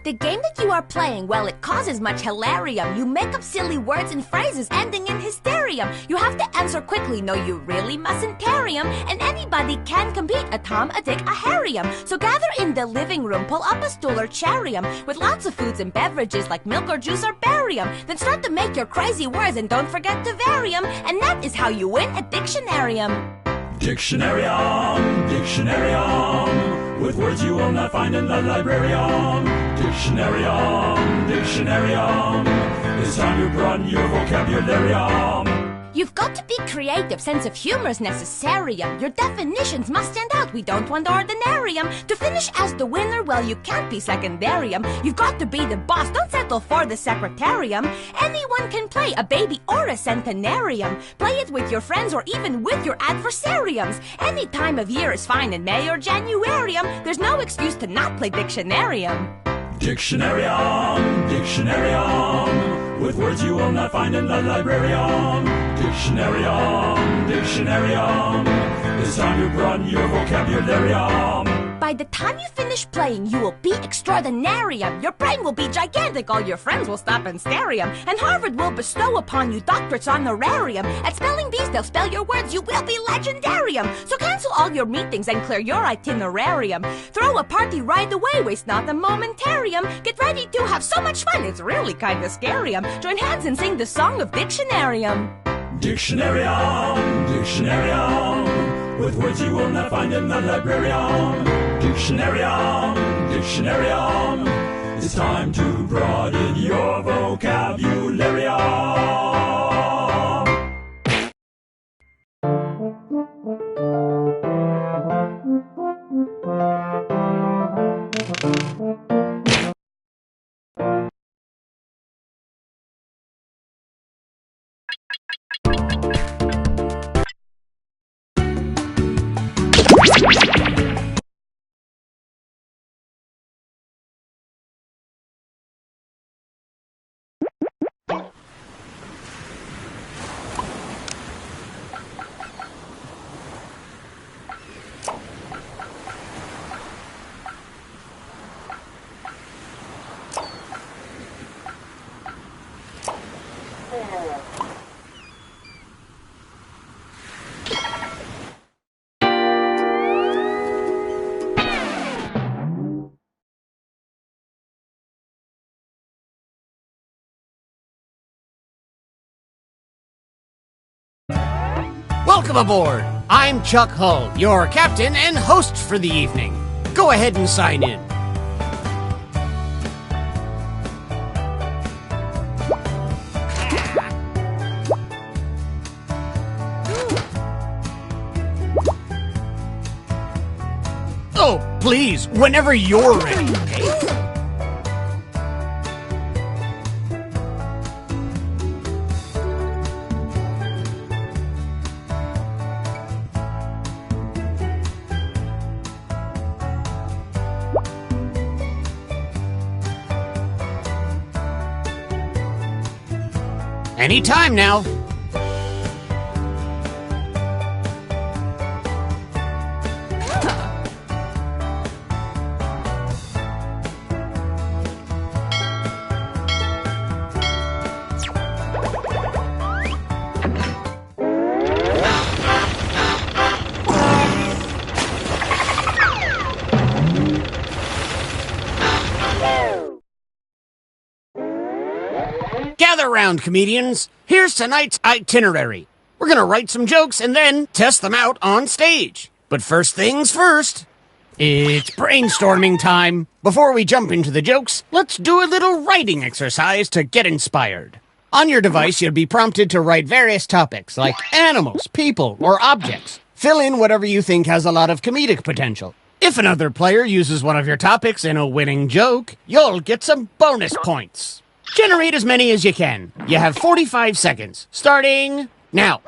The game that you are playing, well, it causes much hilarium. You make up silly words and phrases ending in hysterium. You have to answer quickly, no, you really mustn't parry 'em. And anybody can compete, a Tom, a Dick, a Harry'em. So gather in the living room, pull up a stool or charium, with lots of foods and beverages like milk or juice or barium. Then start to make your crazy words and don't forget to vary 'em. And that is how you win a Dictionarium. Dictionarium, Dictionarium, with words you will not find in the librarium. Dictionarium, Dictionarium, it's time you broaden your vocabularium. You've got to be creative, sense of humor is necessarium. Your definitions must stand out, we don't want ordinarium. To finish as the winner, well, you can't be secondarium. You've got to be the boss, don't settle for the secretarium. Anyone can play, a baby or a centenarium. Play it with your friends or even with your adversariums. Any time of year is fine, in May or Januarium. There's no excuse to not play Dictionarium. Dictionarium, Dictionarium, with words you will not find in the librarium. Dictionarium, Dictionarium, it's time to broaden your vocabularium. By the time you finish playing, you will be extraordinarium. Your brain will be gigantic, all your friends will stop and stare 'em. And Harvard will bestow upon you doctorates honorarium. At spelling bees, they'll spell your words, you will be legendarium. So cancel all your meetings and clear your itinerarium. Throw a party right away, waste not a momentarium. Get ready to have so much fun, it's really kinda scarium. Join hands and sing the song of Dictionarium. Dictionarium, Dictionarium, with words you will not find in the librarium. Dictionarium, Dictionarium, it's time to broaden your vocabularium. Welcome aboard! I'm Chuck Hull, your captain and host for the evening. Go ahead and sign in. Oh, please, whenever you're ready, okay? Anytime now. Gather round, comedians. Here's tonight's itinerary. We're gonna write some jokes and then test them out on stage. But first things first, it's brainstorming time. Before we jump into the jokes, let's do a little writing exercise to get inspired. On your device, you'll be prompted to write various topics like animals, people, or objects. Fill in whatever you think has a lot of comedic potential. If another player uses one of your topics in a winning joke, you'll get some bonus points. Generate as many as you can. You have 45 seconds, starting now.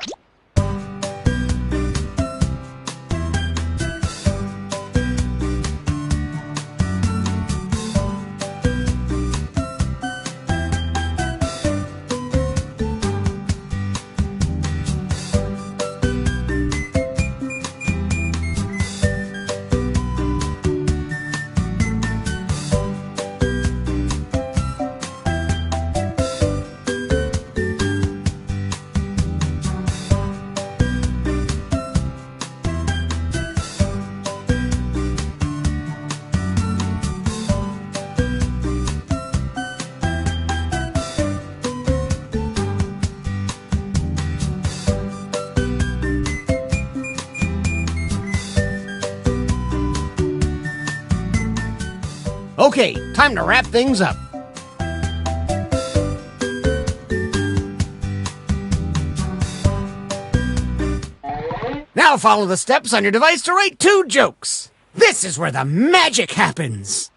Okay, time to wrap things up. Now follow the steps on your device to write 2 jokes. This is where the magic happens.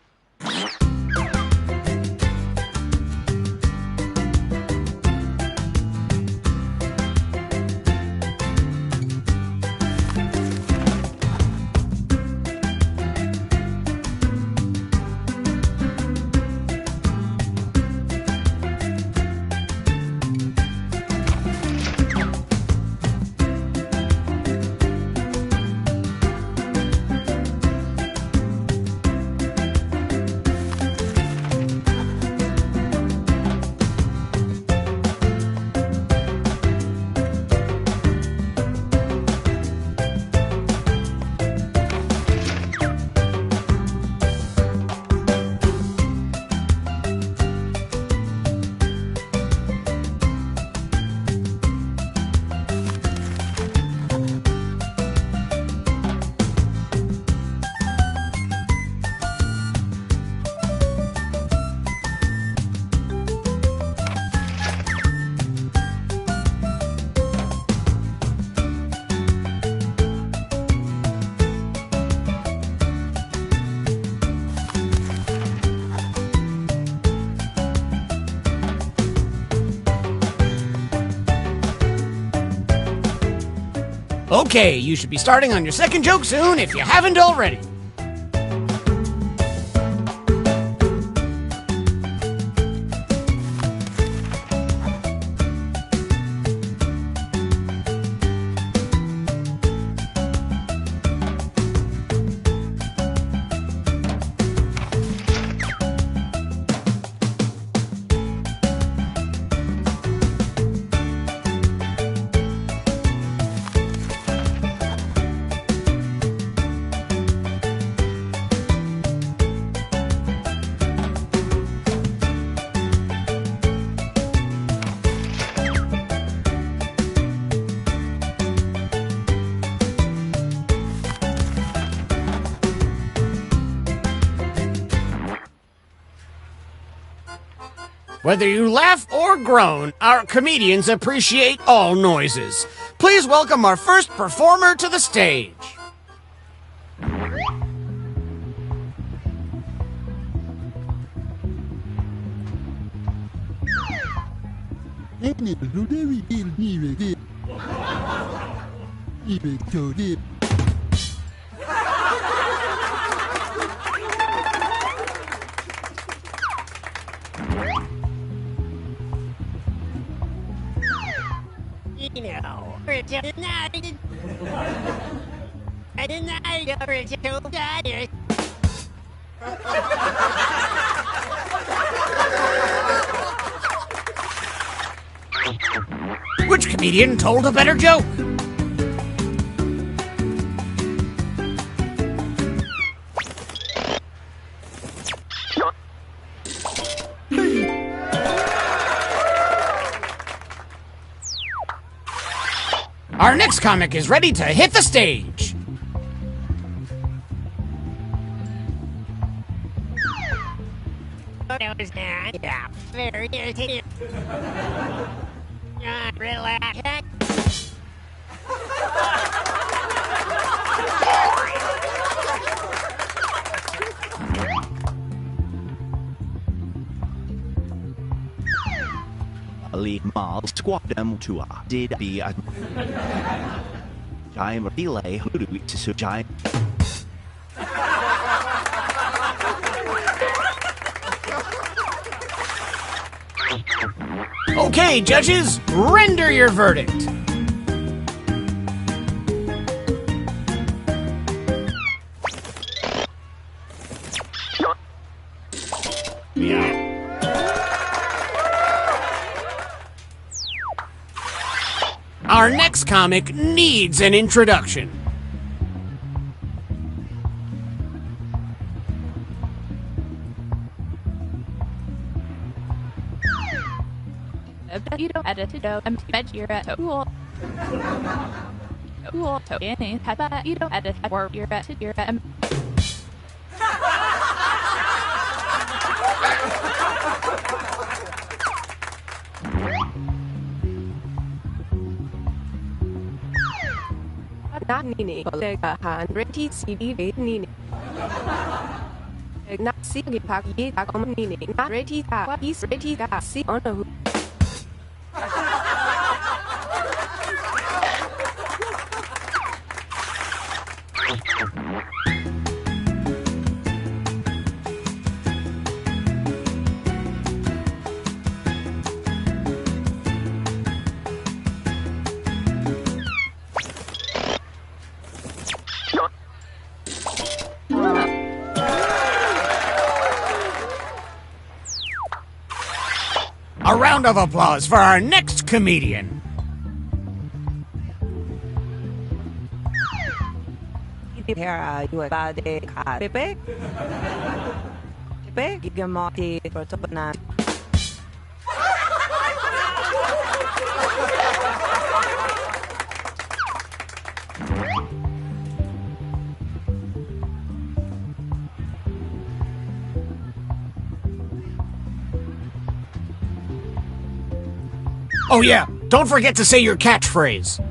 Okay, you should be starting on your second joke soon if you haven't already. Whether you laugh or groan, our comedians appreciate all noises. Please welcome our first performer to the stage. Which comedian told a better joke? Our next comic is ready to hit the stage. League Mall squad them to a did be a giant delay who do we to giant. Okay, judges, render your verdict. Our next comic needs an introduction. You don't edit it out. I'm you're at cool. Cool. So you don't edit or you're at nini kolega han reti cd nini na si gi pak yi ta kom nini na reti ta wa is reti ta si on a A round of applause for our next comedian. Here you about the Pepe Pepe Gigamotti Protopana. Oh yeah, don't forget to say your catchphrase.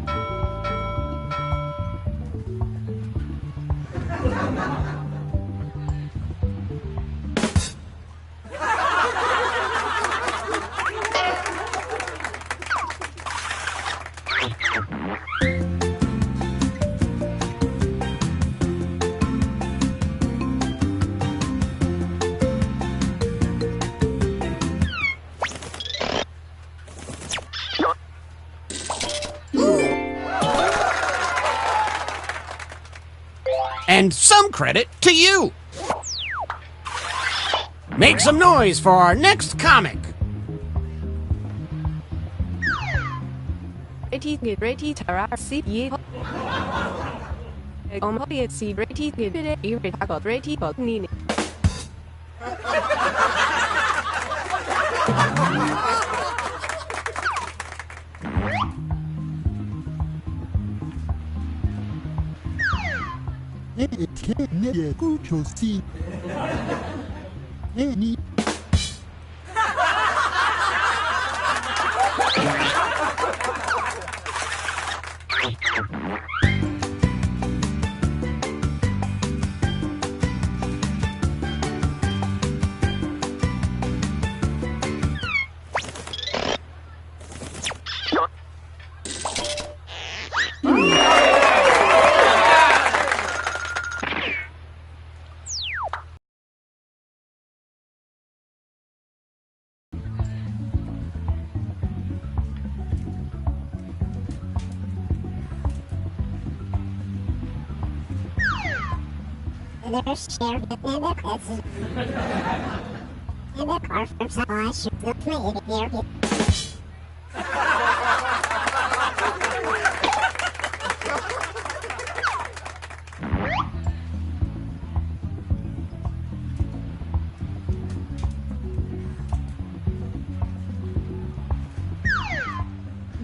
And some credit to you. Make some noise for our next comic. Ready Tara si ye si ready ready nini Never shared it in the present. In the car from some I should the play here.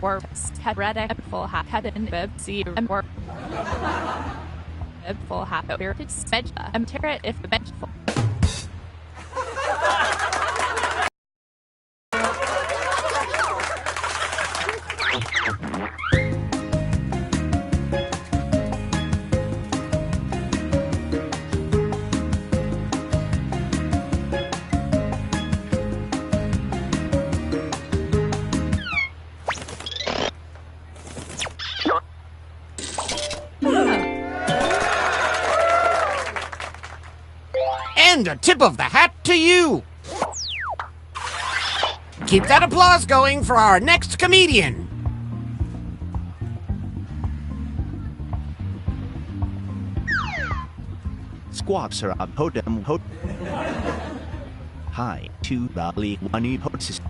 Works had red egg full hat had in bib see and work full hat over to sped tear it if the bench full. And a tip of the hat to you. Keep that applause going for our next comedian. Squawks are up hodem hot. Hi, to Bali Wani Hotsis.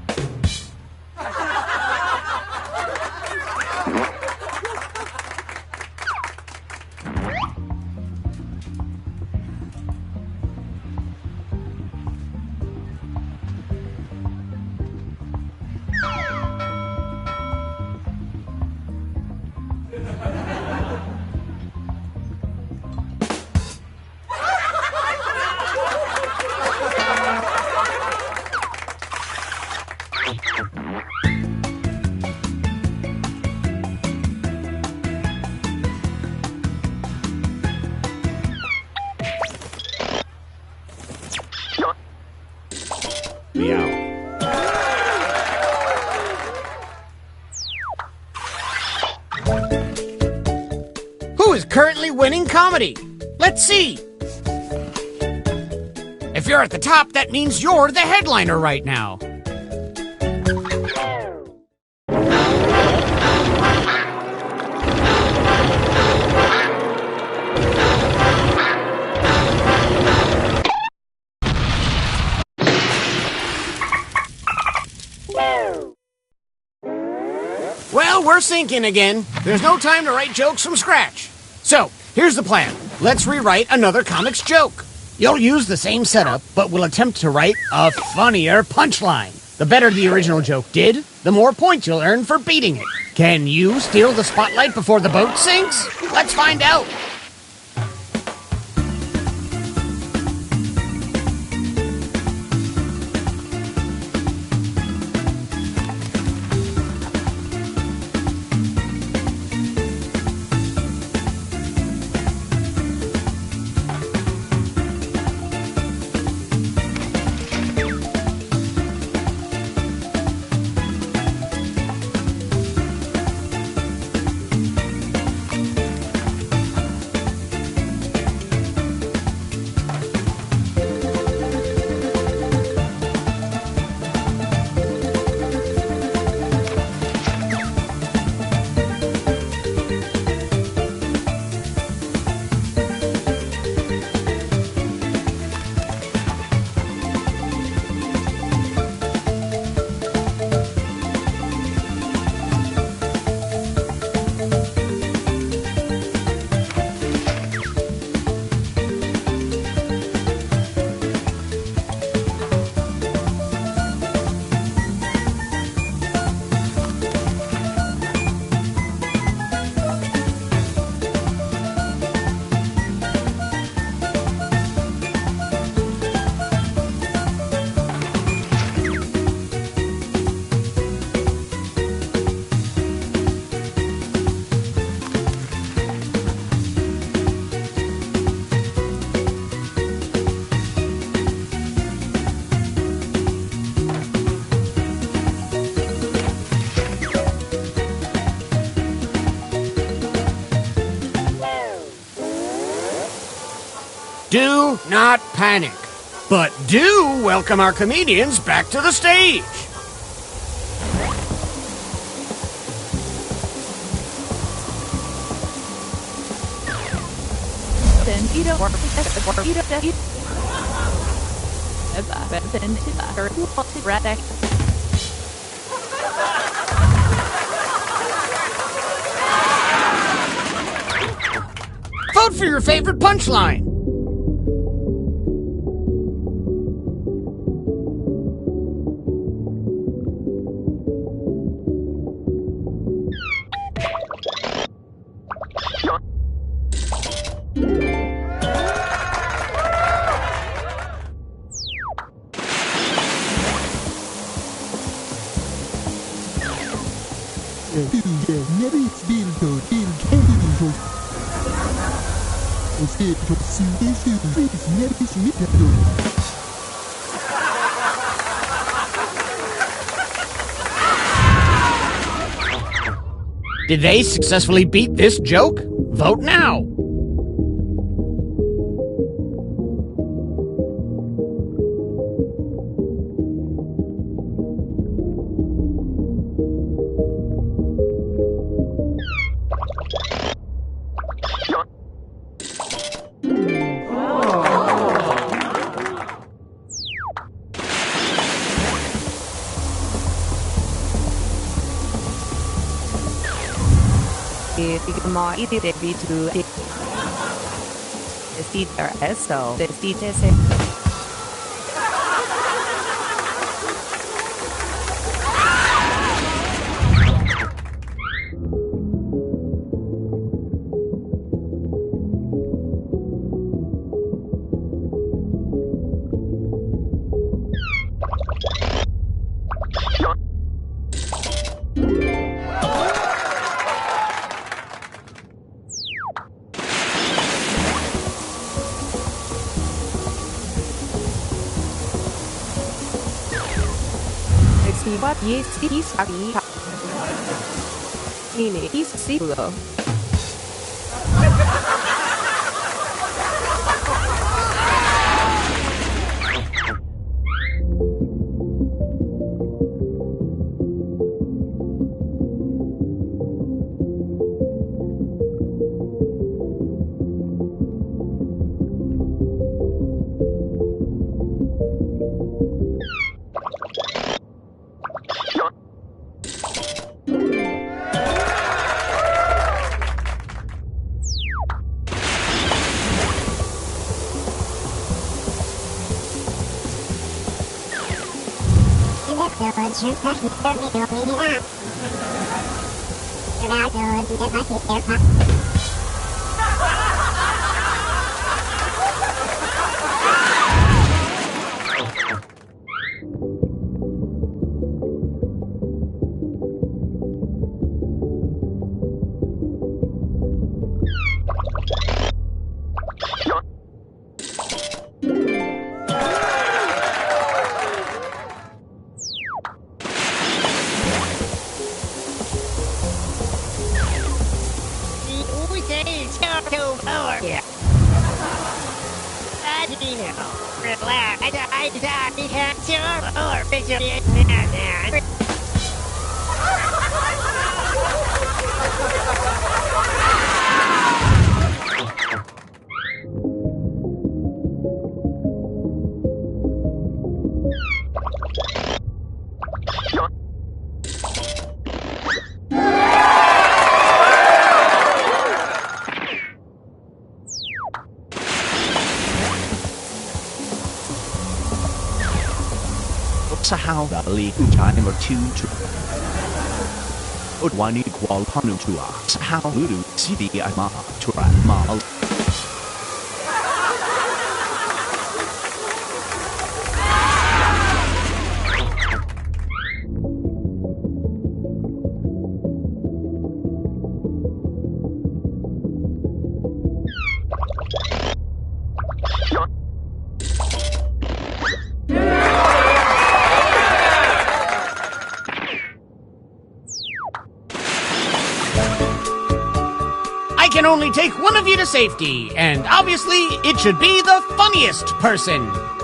Meow. Who is currently winning comedy? Let's see. If you're at the top, that means you're the headliner right now. Well, we're sinking again. There's no time to write jokes from scratch. So, here's the plan. Let's rewrite another comics joke. You'll use the same setup, but we'll attempt to write a funnier punchline. The better the original joke did, the more points you'll earn for beating it. Can you steal the spotlight before the boat sinks? Let's find out. Do not panic, but do welcome our comedians back to the stage. Vote for your favorite punchline. Did they successfully beat this joke? Vote now! Siwa Isaki. Ini Isilo. Sahau Valley time or two to Udwani Kual Panutua Sahau Udu Sidi Ama Tura Mal I can only take one of you to safety, and obviously it should be the funniest person.